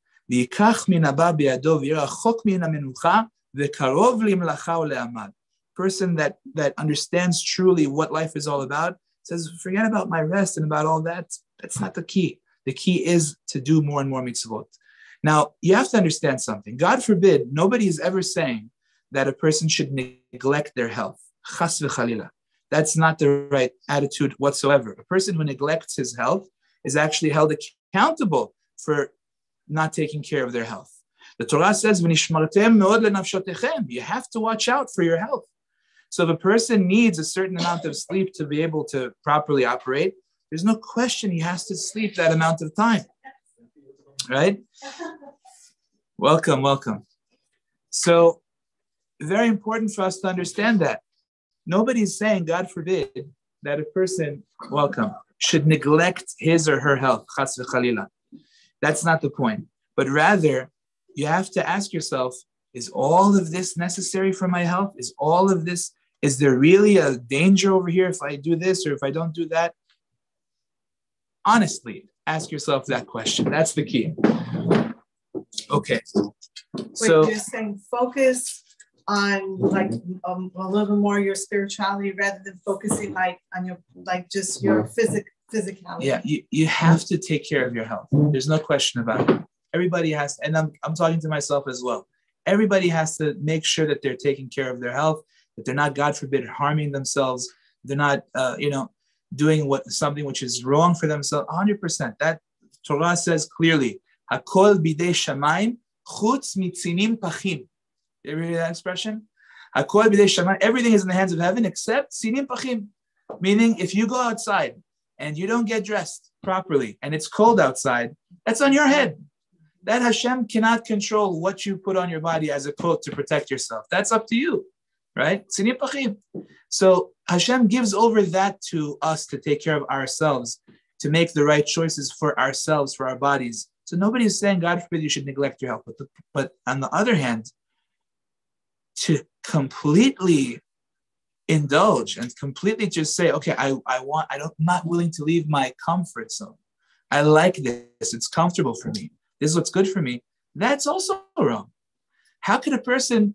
Person that understands truly what life is all about says, forget about my rest and about all that. That's not the key. The key is to do more and more mitzvot. Now, you have to understand something. God forbid, nobody is ever saying that a person should neglect their health. Chas v'chalila. That's not the right attitude whatsoever. A person who neglects his health is actually held accountable for not taking care of their health. The Torah says, "V'nishmartem me'od lenafshotechem." You have to watch out for your health. So if a person needs a certain amount of sleep to be able to properly operate, there's no question he has to sleep that amount of time, right? Welcome. So very important for us to understand that. Nobody's saying, God forbid, that a person, should neglect his or her health, chas v'chalila. That's not the point. But rather, you have to ask yourself, is all of this necessary for my health? Is there really a danger over here if I do this or if I don't do that? Honestly, ask yourself that question. That's the key. Okay. So you're saying focus on a little bit more your spirituality rather than focusing on your just your physicality. Yeah, you have to take care of your health. There's no question about it. Everybody has, and I'm talking to myself as well. Everybody has to make sure that they're taking care of their health, that they're not, God forbid, harming themselves. They're not, doing something which is wrong for themselves. 100%. That Torah says clearly, Hakol bidei shamayim chutz mitzinim pachim. You ever hear that expression? Hakol bidei shamayim. Everything is in the hands of heaven except tzinim pachim. Meaning, if you go outside and you don't get dressed properly and it's cold outside, that's on your head. That Hashem cannot control what you put on your body as a coat to protect yourself. That's up to you, right? So Hashem gives over that to us to take care of ourselves, to make the right choices for ourselves, for our bodies. So nobody is saying, God forbid, you should neglect your health. But on the other hand, to completely indulge and completely just say, okay, I'm not willing to leave my comfort zone. I like this. It's comfortable for me. This is what's good for me. That's also wrong. How could a person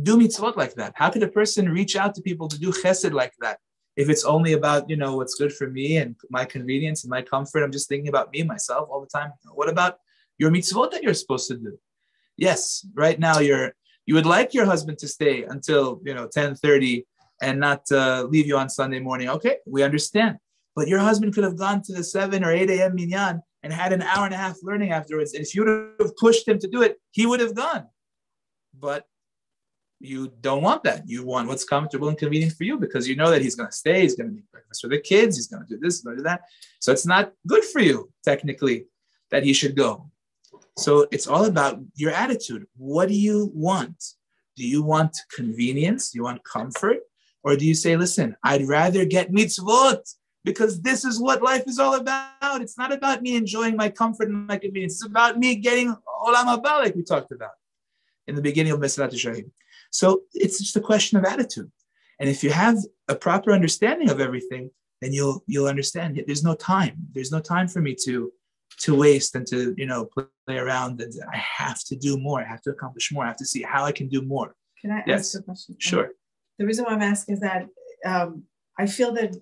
do mitzvot like that? How could a person reach out to people to do chesed like that? If it's only about, what's good for me and my convenience and my comfort, I'm just thinking about me, myself all the time. What about your mitzvot that you're supposed to do? Yes, right now you would like your husband to stay until 10:30 and not leave you on Sunday morning. Okay, we understand. But your husband could have gone to the 7 or 8 a.m. minyan and had an hour and a half learning afterwards. And if you would have pushed him to do it, he would have gone. But you don't want that. You want what's comfortable and convenient for you because you know that he's going to stay, he's going to make breakfast for the kids, he's going to do this, he's going to do that. So it's not good for you, technically, that he should go. So it's all about your attitude. What do you want? Do you want convenience? Do you want comfort? Or do you say, listen, I'd rather get mitzvot because this is what life is all about. It's not about me enjoying my comfort and my convenience. It's about me getting olam haba, like we talked about in the beginning of Mesilat Yesharim. So it's just a question of attitude. And if you have a proper understanding of everything, then you'll understand it. There's no time. There's no time for me to waste and to play around. And I have to do more. I have to accomplish more. I have to see how I can do more. Can I ask a question? Sure. The reason why I'm asking is that I feel that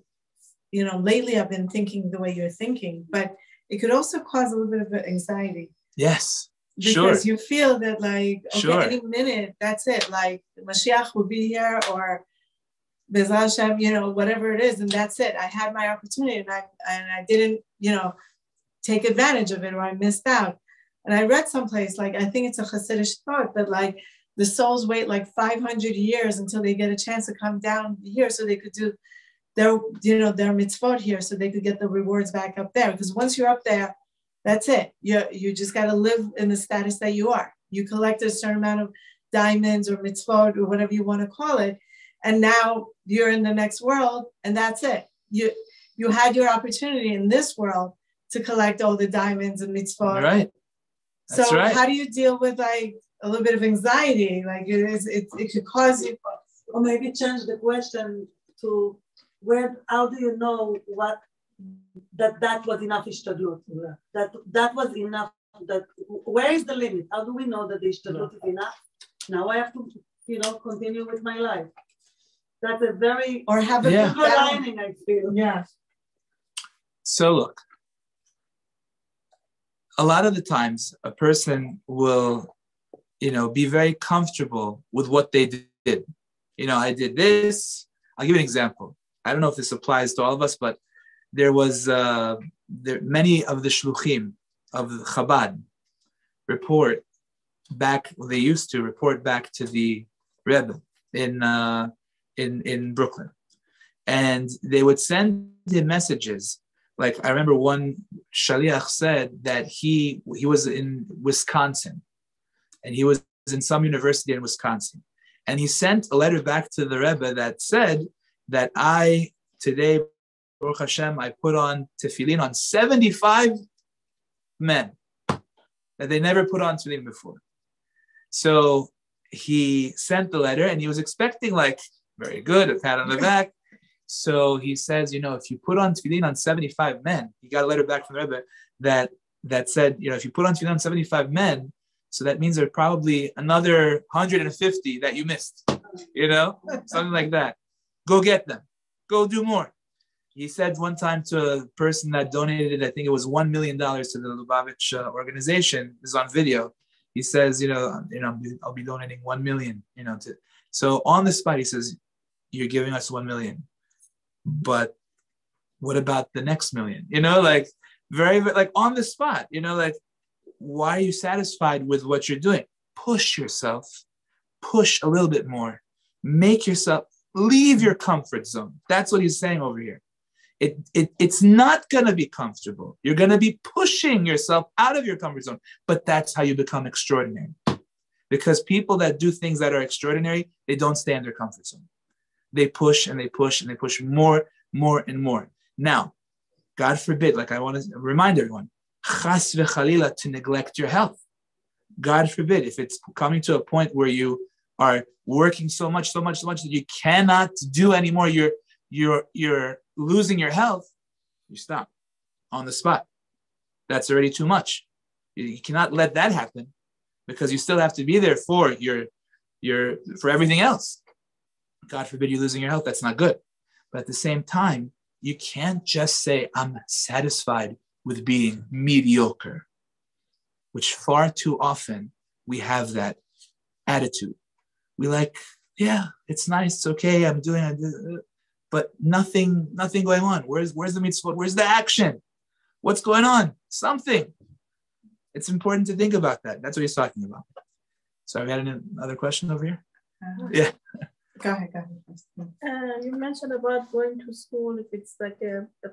lately I've been thinking the way you're thinking, but it could also cause a little bit of anxiety. Yes. Because you feel that any minute, that's it. Like Mashiach will be here or Bezal Hashem, whatever it is. And that's it. I had my opportunity and I didn't, take advantage of it or I missed out. And I read someplace, I think it's a Hasidic thought that the souls wait 500 years until they get a chance to come down here so they could do their mitzvot here so they could get the rewards back up there. Because once you're up there, that's it. You just got to live in the status that you are. You collected a certain amount of diamonds or mitzvot or whatever you want to call it. And now you're in the next world and that's it. You had your opportunity in this world to collect all the diamonds and mitzvot. Right. That's so right. How do you deal with a little bit of anxiety? It could cause you. Or maybe change the question to how do you know that was enough ishtadlut? That was enough. Where is the limit? How do we know that the ishtadlut is enough? Now I have to, continue with my life. That's a very or have a good lining, I feel. Yeah. So look, a lot of the times a person will, be very comfortable with what they did. I did this. I'll give you an example. I don't know if this applies to all of us, but there was many of the shluchim of Chabad report back. They used to report back to the Rebbe in Brooklyn, and they would send him messages. I remember one shaliach said that he was in Wisconsin, and he was in some university in Wisconsin, and he sent a letter back to the Rebbe that said that today, Baruch Hashem, I put on tefillin on 75 men that they never put on tefillin before. So he sent the letter and he was expecting very good, a pat on the back. So he says, if you put on tefillin on 75 men, he got a letter back from the Rebbe that said, if you put on tefillin on 75 men, so that means there are probably another 150 that you missed, something like that. Go get them. Go do more. He said one time to a person that donated, I think it was $1 million to the Lubavitch organization. This is on video. He says, I'll be donating 1 million, So on the spot, he says, you're giving us 1 million. But what about the next million? Very on the spot, why are you satisfied with what you're doing? Push yourself, push a little bit more, make yourself, leave your comfort zone. That's what he's saying over here. It's not going to be comfortable. You're going to be pushing yourself out of your comfort zone, but that's how you become extraordinary. Because people that do things that are extraordinary, they don't stay in their comfort zone. They push and they push and they push more and more. Now, God forbid, like I want to remind everyone, chas v'chalila, to neglect your health. God forbid, if it's coming to a point where you are working so much that you cannot do anymore, you're losing your health, you stop on the spot. That's already too much. You cannot let that happen because you still have to be there for for everything else. God forbid you losing your health. That's not good. But at the same time, you can't just say, I'm satisfied with being mediocre, which far too often we have that attitude. We like, yeah, it's nice, it's okay, I'm doing it, but nothing going on. Where's the mitzvot? Where's the action? What's going on? Something. It's important to think about that. That's what he's talking about. So we had another question over here? Yeah. Go ahead. You mentioned about going to school if it's like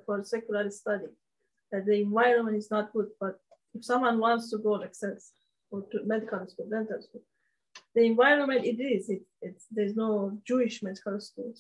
for secular study, that the environment is not good, but if someone wants to go like sense or to medical school, dental school, the environment there's no Jewish medical school.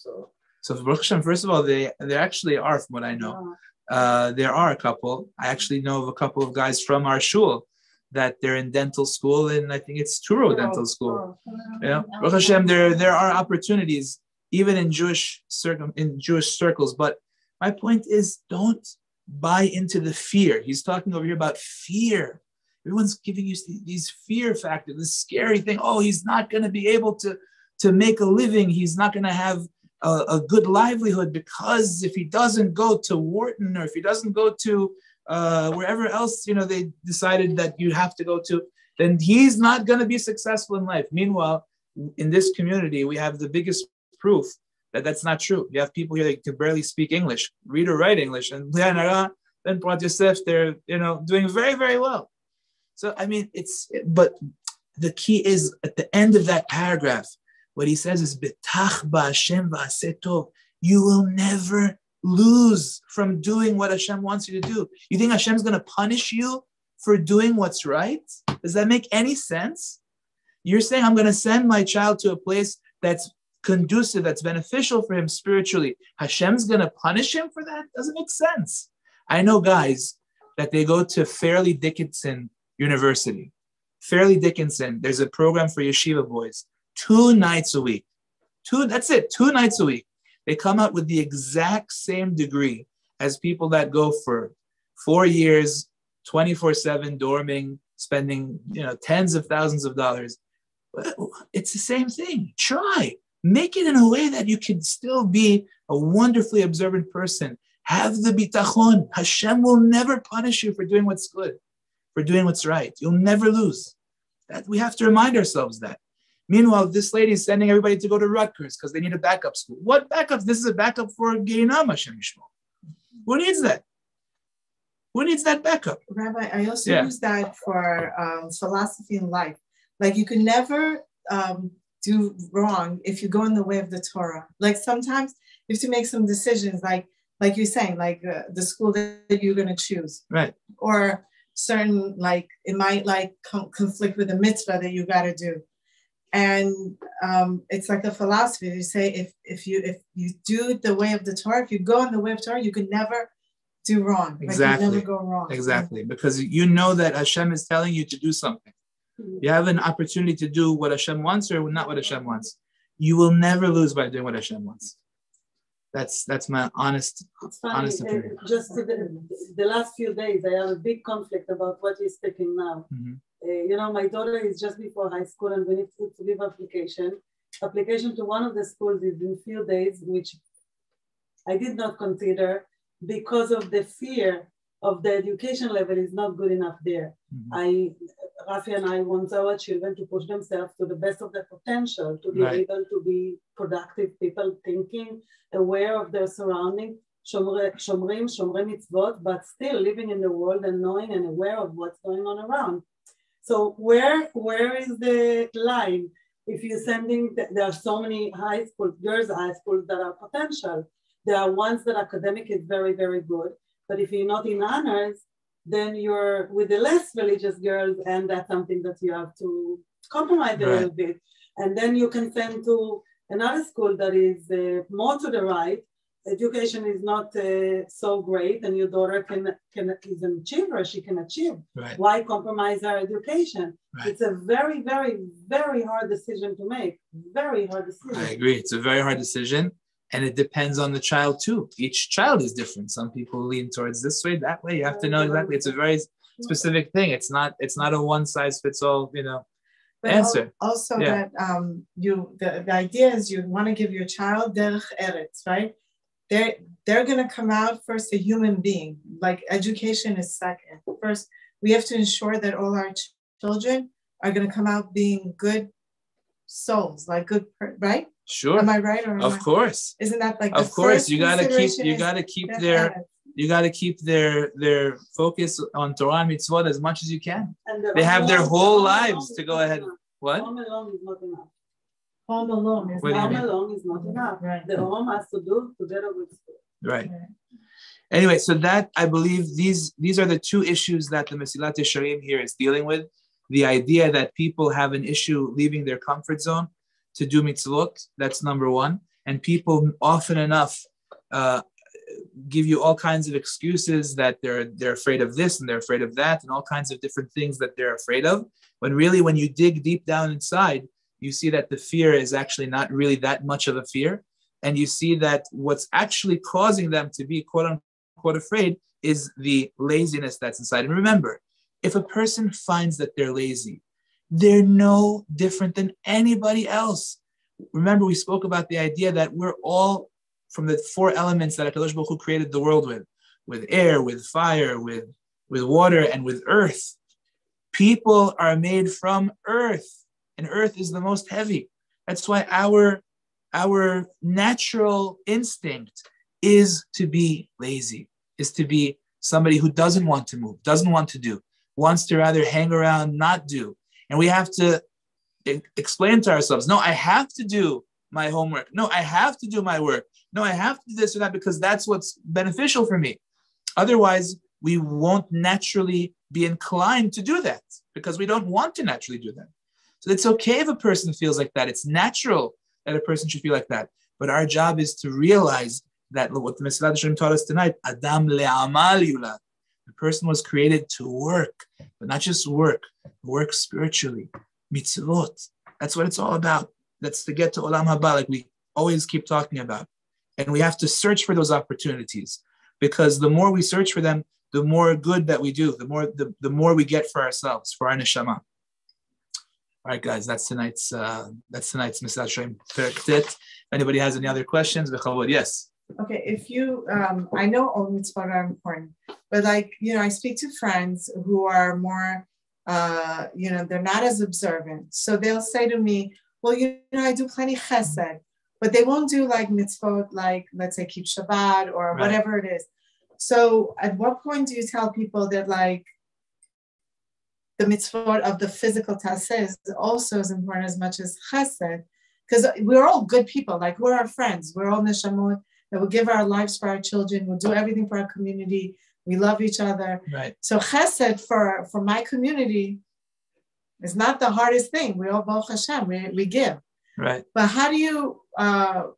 So Baruch Hashem, first of all, there actually are, from what I know, there are a couple. I actually know of a couple of guys from our shul that they're in dental school, and I think it's Turo Dental School. Yeah, Baruch Hashem, there are opportunities even in Jewish circles. But my point is, don't buy into the fear. He's talking over here about fear. Everyone's giving you these fear factors, this scary thing. Oh, he's not going to be able to make a living. He's not going to have a good livelihood because if he doesn't go to Wharton or if he doesn't go to wherever else, they decided that you have to go to, then he's not going to be successful in life. Meanwhile, in this community, we have the biggest proof that that's not true. You have people here that can barely speak English, read or write English, and then Prat Yosef, they're doing very, very well. So I mean, but the key is at the end of that paragraph, what he says is Betach ba'Hashem va'aseh tov. You will never lose from doing what Hashem wants you to do. You think Hashem's going to punish you for doing what's right? Does that make any sense? You're saying, I'm going to send my child to a place that's conducive, that's beneficial for him spiritually. Hashem's going to punish him for that? Doesn't make sense. I know guys that they go to Fairleigh Dickinson University. Fairleigh Dickinson, there's a program for yeshiva boys. 2 nights a week. That's it, 2 nights a week. They come out with the exact same degree as people that go for 4 years, 24/7 dorming, spending tens of thousands of dollars. It's the same thing. Try. Make it in a way that you can still be a wonderfully observant person. Have the bitachon. Hashem will never punish you for doing what's good, for doing what's right. You'll never lose. That we have to remind ourselves that. Meanwhile, this lady is sending everybody to go to Rutgers because they need a backup school. What backups? This is a backup for Geinam, Hashem Yishmor. Who needs that? Who needs that backup? Rabbi, I also use that for philosophy in life. Like you can never do wrong if you go in the way of the Torah. Like sometimes you have to make some decisions, like you're saying, like the school that you're going to choose. Right. Or certain, like it might conflict with the mitzvah that you got to do. And it's like a philosophy. You say if you do the way of the Torah, if you go in the way of Torah, you can never do wrong. Exactly. Like you never go wrong. Exactly. Because you know that Hashem is telling you to do something. You have an opportunity to do what Hashem wants or not what Hashem wants. You will never lose by doing what Hashem wants. That's my honest opinion. Just the last few days, I have a big conflict about what he's taking now. Mm-hmm. My daughter is just before high school and we need to give application. Application to one of the schools is in few days, which I did not consider because of the fear of the education level is not good enough there. Mm-hmm. Rafi and I want our children to push themselves to the best of their potential, to be able to be productive people, thinking, aware of their surroundings, shomrei mitzvot, but still living in the world and knowing and aware of what's going on around. So where is the line? If you're sending, there are so many high schools, girls' high schools that are potential. There are ones that academic is very, very good. But if you're not in honors, then you're with the less religious girls, and that's something that you have to compromise a little bit. And then you can send to another school that is more to the right. Education is not so great, and your daughter is an achiever. She can achieve. Right. Why compromise her education? Right. It's a very, very, very hard decision to make. Very hard decision. I agree. It's a very hard decision, and it depends on the child too. Each child is different. Some people lean towards this way, that way. You have to know exactly. It's a very specific thing. It's not a one size fits all, but answer. Also, that the idea is you want to give your child derech eretz, right? They're going to come out first a human being. Like education is second. First, we have to ensure that all our children are going to come out being good souls, like good, right? Sure. Am I right? Or of course. Isn't that like of course? You got to keep their focus on Torah and mitzvot as much as you can. They have their whole lives to go ahead. What? Home alone is not enough. Home alone is not enough. Right. The home has to do together with school. Right. Anyway, so that I believe these are the two issues that the Mesilat Yesharim here is dealing with. The idea that people have an issue leaving their comfort zone to do mitzvot, that's number one. And people often enough give you all kinds of excuses that they're afraid of this and they're afraid of that and all kinds of different things that they're afraid of. When really, when you dig deep down inside, you see that the fear is actually not really that much of a fear. And you see that what's actually causing them to be quote unquote afraid is the laziness that's inside. And remember, if a person finds that they're lazy, they're no different than anybody else. Remember, we spoke about the idea that we're all from the four elements that HaKadosh Baruch Hu created the world with air, with fire, with water, and with earth. People are made from earth, and earth is the most heavy. That's why our natural instinct is to be lazy, is to be somebody who doesn't want to move, doesn't want to do, wants to rather hang around, not do. And we have to explain to ourselves, no, I have to do my homework. No, I have to do my work. No, I have to do this or that because that's what's beneficial for me. Otherwise, we won't naturally be inclined to do that because we don't want to naturally do that. So it's okay if a person feels like that. It's natural that a person should feel like that. But our job is to realize that what the Mesilat Yesharim taught us tonight, Adam le'amal yulad. The person was created to work, but not just work spiritually. Mitzvot. That's what it's all about. That's to get to Olam Haba, like we always keep talking about. And we have to search for those opportunities because the more we search for them, the more good that we do, the more we get for ourselves, for our neshama. All right, guys, that's tonight's Mesilat Yesharim Perek Tet. If anybody has any other questions, yes. Okay, if you, I know all mitzvot are important, but I speak to friends who are more, they're not as observant. So they'll say to me, well, I do plenty chesed, but they won't do like mitzvot, like let's say keep Shabbat or whatever it is. So at what point do you tell people that like the mitzvot of the physical taseh is also as important as much as chesed? Because we're all good people, like we're our friends, we're all neshamot that will give our lives for our children, we'll do everything for our community, we love each other. Right. So chesed for my community is not the hardest thing. We all Baruch Hashem, we give. Right. But how do you how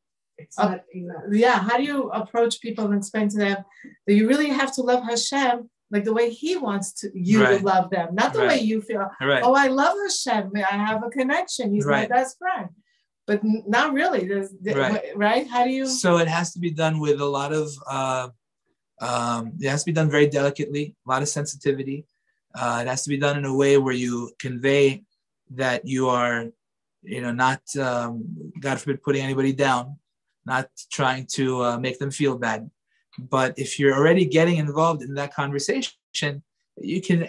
do you approach people and explain to them that you really have to love Hashem like the way He wants to to love them, not the way you feel. Right. Oh, I love Hashem. I have a connection. He's my best friend. But not really. Right? How do you? So it has to be done with a lot of. It has to be done very delicately, a lot of sensitivity. It has to be done in a way where you convey that you are, not, God forbid, putting anybody down, not trying to make them feel bad. But if you're already getting involved in that conversation, you can,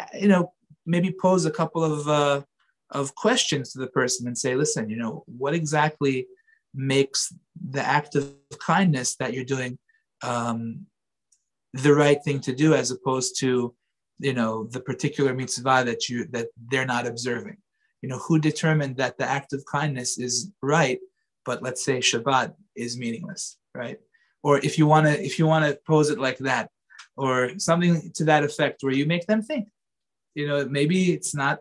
maybe pose a couple of questions to the person and say, listen, what exactly makes the act of kindness that you're doing the right thing to do, as opposed to, the particular mitzvah that they're not observing. Who determined that the act of kindness is right, but let's say Shabbat is meaningless, right? Or if you want to pose it like that, or something to that effect, where you make them think, maybe it's not,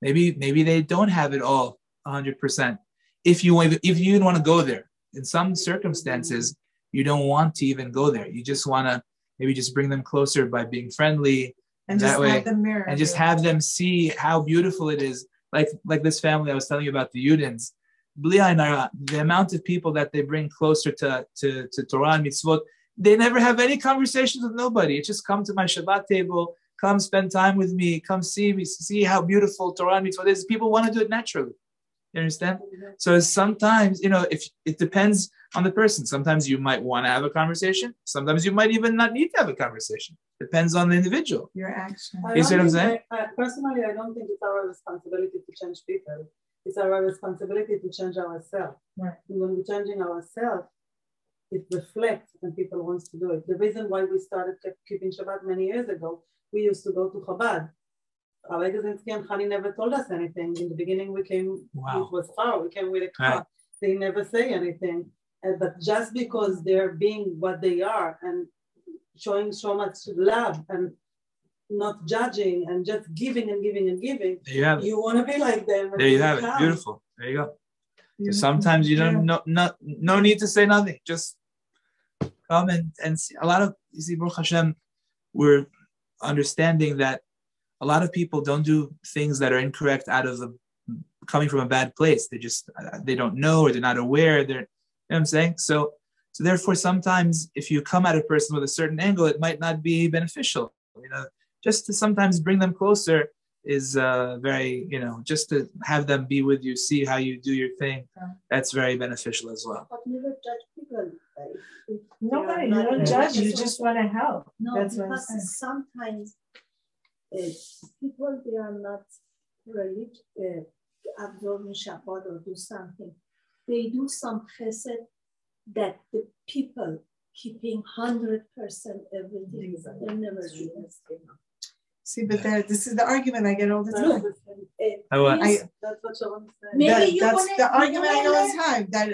maybe they don't have it all 100%. If you even want to go there, in some circumstances, you don't want to even go there. You just want to maybe just bring them closer by being friendly, and that way, and just have them see how beautiful it is. Like this family I was telling you about, the Yudins, the amount of people that they bring closer to Torah and mitzvot, they never have any conversations with nobody. It's just come to my Shabbat table, come spend time with me, come see me, see how beautiful Torah and mitzvot is. People want to do it naturally. You understand? So sometimes, if it depends on the person. Sometimes you might want to have a conversation. Sometimes you might even not need to have a conversation. Depends on the individual. Your action. You see what I'm saying? Personally, I don't think it's our responsibility to change people. It's our responsibility to change ourselves. Right. When we're changing ourselves, it reflects and people want to do it. The reason why we started keeping Shabbat many years ago, we used to go to Chabad. Rabbi Kaczynski and Hani never told us anything. In the beginning, we came, it was far, we came with a car. Right. They never say anything. But just because they're being what they are and showing so much love and not judging and just giving and giving and giving, you want to be like them. There you have it. Beautiful. There you go. So sometimes you don't no need to say nothing. Just come and see. You see, Baruch Hashem, we're understanding that a lot of people don't do things that are incorrect out of coming from a bad place. They don't know, or they're not aware. You know what I'm saying? So therefore, sometimes if you come at a person with a certain angle, it might not be beneficial. Just to sometimes bring them closer is very, just to have them be with you, see how you do your thing. That's very beneficial as well. But never judge people. Nobody, you don't judge. You just want to help. No, that's because sometimes people, they are not really absorbing Shabbat or do something. They do some chesed that the people keeping 100% everything. They never do this. See, but this is the argument I get all the time. That's what someone said. That's the argument I get all the time. That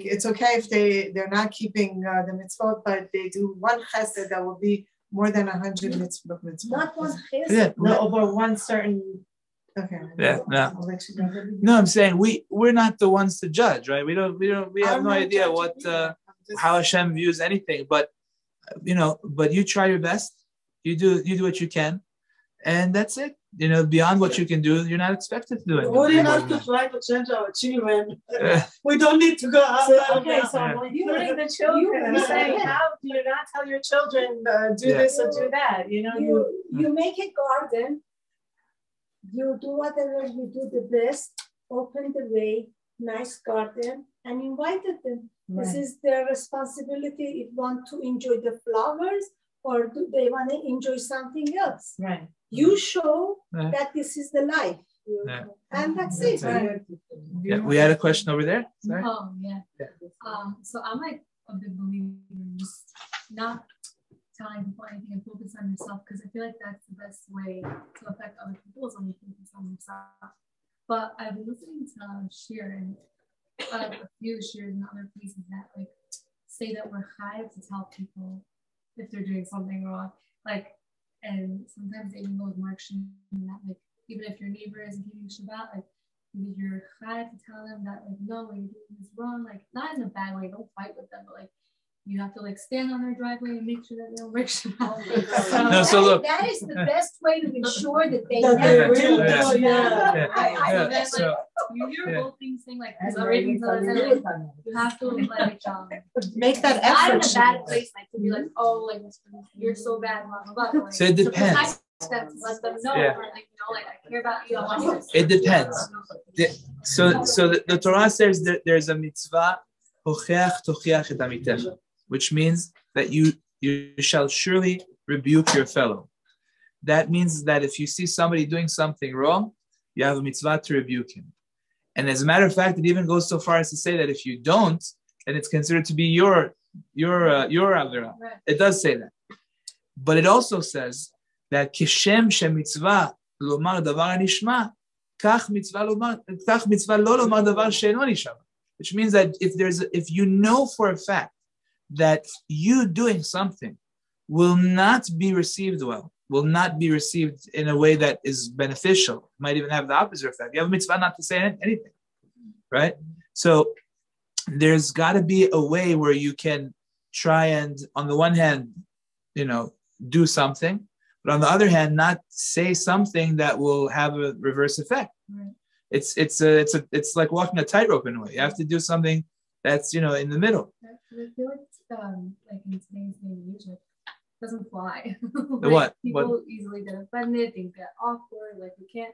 it's okay if they're not keeping the mitzvot, but they do one chesed that will be more than 100 mitzvot. Not one chesed. No, over one certain. Okay. Yeah. No, I'm saying we're not the ones to judge, right? We have no idea what how Hashem views anything, but you try your best. You do what you can, and that's it. Beyond what you can do, you're not expected to do it. We don't have to try to change our children. We don't need to go out. Including the children, saying, how do you not tell your children do this or do that? You make a garden. You do whatever you do the best. Open the way, nice garden, and invited them. Right. This is their responsibility. If they want to enjoy the flowers, or do they want to enjoy something else? Right. You show that this is the life. And that's it. Right? Yeah, we had a question over there. Sorry. Oh, yeah. So I'm like a big believer in just not telling people anything and focus on yourself, because I feel like that's the best way to affect other people is when you focus on yourself. But I've been listening to Shir and a few Shirs in other places that say that we're hired to tell people if they're doing something wrong, and sometimes even those marks that even if your neighbor isn't keeping Shabbat, you're hired to tell them that no, what you're doing is wrong, not in a bad way, don't fight with them, but you have to stand on their driveway and make sure that they don't break Shabbat. No, so look, that is the best way to ensure that they never do. You hear both things saying you have to make that effort. Not in a bad place, to be you're so bad, blah, blah, blah. So it depends. Let them know, I care about you. It depends. So the Torah says that there's a mitzvah, which means that you shall surely rebuke your fellow. That means that if you see somebody doing something wrong, you have a mitzvah to rebuke him. And as a matter of fact, it even goes so far as to say that if you don't, then it's considered to be your avera. Right. It does say that. But it also says that כשם שמצווה לומר דבר הנשמע, כך מצווה לא לומר דבר שאינו נשמע. Which means that if you know for a fact that you doing something will not be received well, will not be received in a way that is beneficial, might even have the opposite effect. You have a mitzvah not to say anything, right? So there's got to be a way where you can try and, on the one hand, do something, but on the other hand, not say something that will have a reverse effect. Right. It's like walking a tightrope in a way. You have to do something that's in the middle. I feel like in today's day and age, it doesn't fly. What? People easily get offended, things get awkward. Like we can't.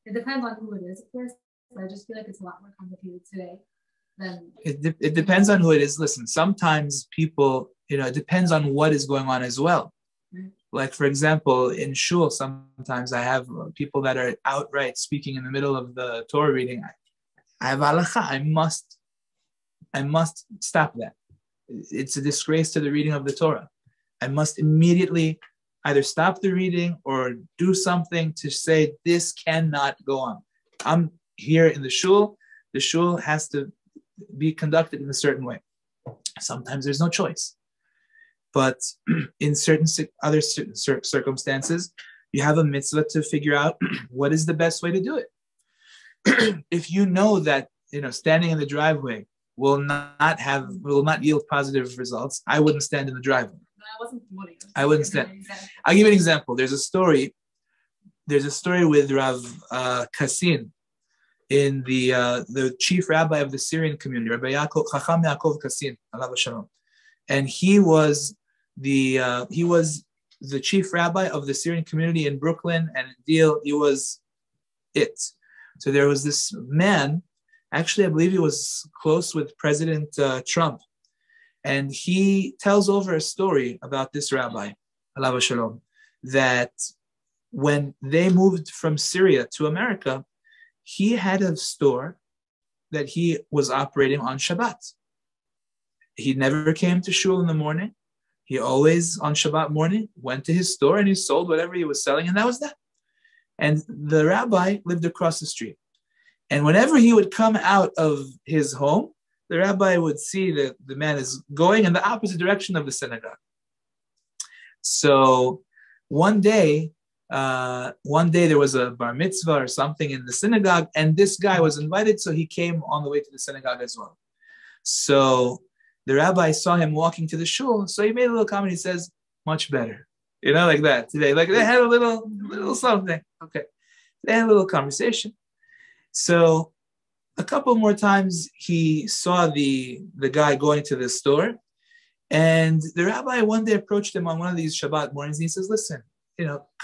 It depends on who it is, of course. But I just feel like it's a lot more complicated today than. It depends on who it is. Listen, sometimes people, it depends on what is going on as well. Right. Like, for example, in shul, sometimes I have people that are outright speaking in the middle of the Torah reading. I have halacha. I must stop that. It's a disgrace to the reading of the Torah. I must immediately either stop the reading or do something to say this cannot go on. I'm here in the shul. The shul has to be conducted in a certain way. Sometimes there's no choice. But in certain other circumstances, you have a mitzvah to figure out what is the best way to do it. If you know that standing in the driveway will not yield positive results, I wouldn't stand in the driveway. I wouldn't stand. I'll give you an example. There's a story with Rav Kassin, in the chief rabbi of the Syrian community, Rabbi Chacham Yaakov Kassin, alav shalom, and he was the chief rabbi of the Syrian community in Brooklyn and in Deal. He was it. So there was this man. Actually, I believe he was close with President Trump. And he tells over a story about this rabbi, alav shalom, that when they moved from Syria to America, he had a store that he was operating on Shabbat. He never came to shul in the morning. He always, on Shabbat morning, went to his store and he sold whatever he was selling, and that was that. And the rabbi lived across the street. And whenever he would come out of his home, the rabbi would see that the man is going in the opposite direction of the synagogue. So one day there was a bar mitzvah or something in the synagogue, and this guy was invited, so he came on the way to the synagogue as well. So the rabbi saw him walking to the shul, so he made a little comment. He says, "Much better," like that today. Like they had a little something. Okay, they had a little conversation. So a couple more times he saw the guy going to the store, and the rabbi one day approached him on one of these Shabbat mornings. And he says, "Listen,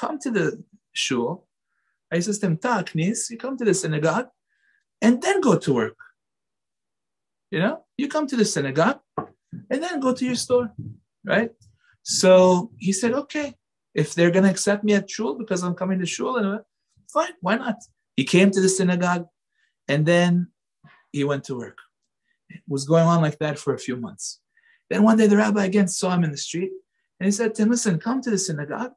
come to the shul." He says to him, "Ta'knis, you come to the synagogue, and then go to work. You come to the synagogue, and then go to your store, right?" So he said, "Okay, if they're going to accept me at shul because I'm coming to shul, fine, why not?" He came to the synagogue, and then he went to work. It was going on like that for a few months. Then one day the rabbi again saw him in the street, and he said to him, "Listen, come to the synagogue,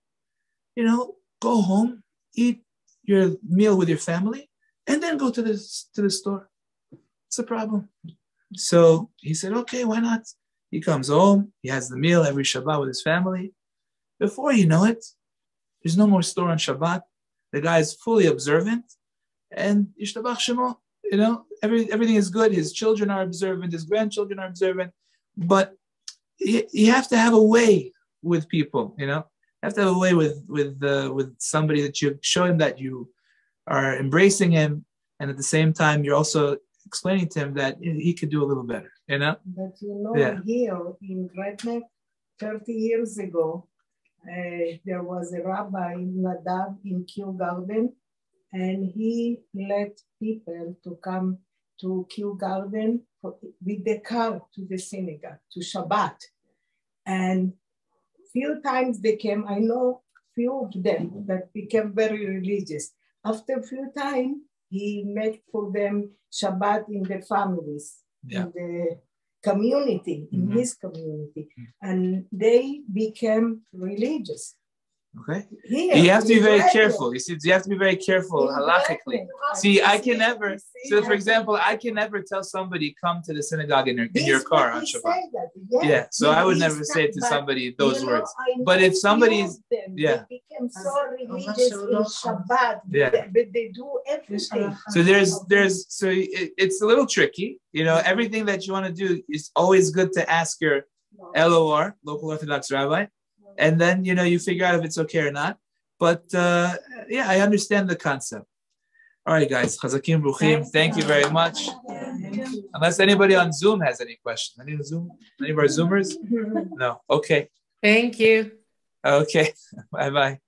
go home, eat your meal with your family, and then go to the store. What's the problem?" So he said, "Okay, why not?" He comes home, he has the meal every Shabbat with his family. Before you know it, there's no more store on Shabbat. The guy is fully observant, and Yishtabach Shemo, everything is good. His children are observant, his grandchildren are observant, but you have to have a way with people, You have to have a way with somebody that you show him that you are embracing him, and at the same time you're also explaining to him that he could do a little better, But here in Redneck, 30 years ago, there was a rabbi in Nadav in Kew Garden, and he let people to come to Kew Garden with the car to the synagogue, to Shabbat. And few times they came, I know few of them that became very religious. After a few times, he made for them Shabbat in the families, in the community, in his community, and they became religious. Okay? Here, you have to be very careful. You see, you have to be very careful halachically. See, I can never. So, for example, I can never tell somebody come to the synagogue in your car on Shabbat. Yeah. So I would never say to somebody those words. But if somebody's they became so religious in Shabbat. But they do everything. So it's a little tricky. You know, everything that you want to do is always good to ask your LOR, local Orthodox rabbi. And then, you know, you figure out if it's okay or not. But I understand the concept. All right, guys. Chazakim Bruchim. Thank you very much. Unless anybody on Zoom has any questions. Any of our Zoomers? No. Okay. Thank you. Okay. Bye-bye.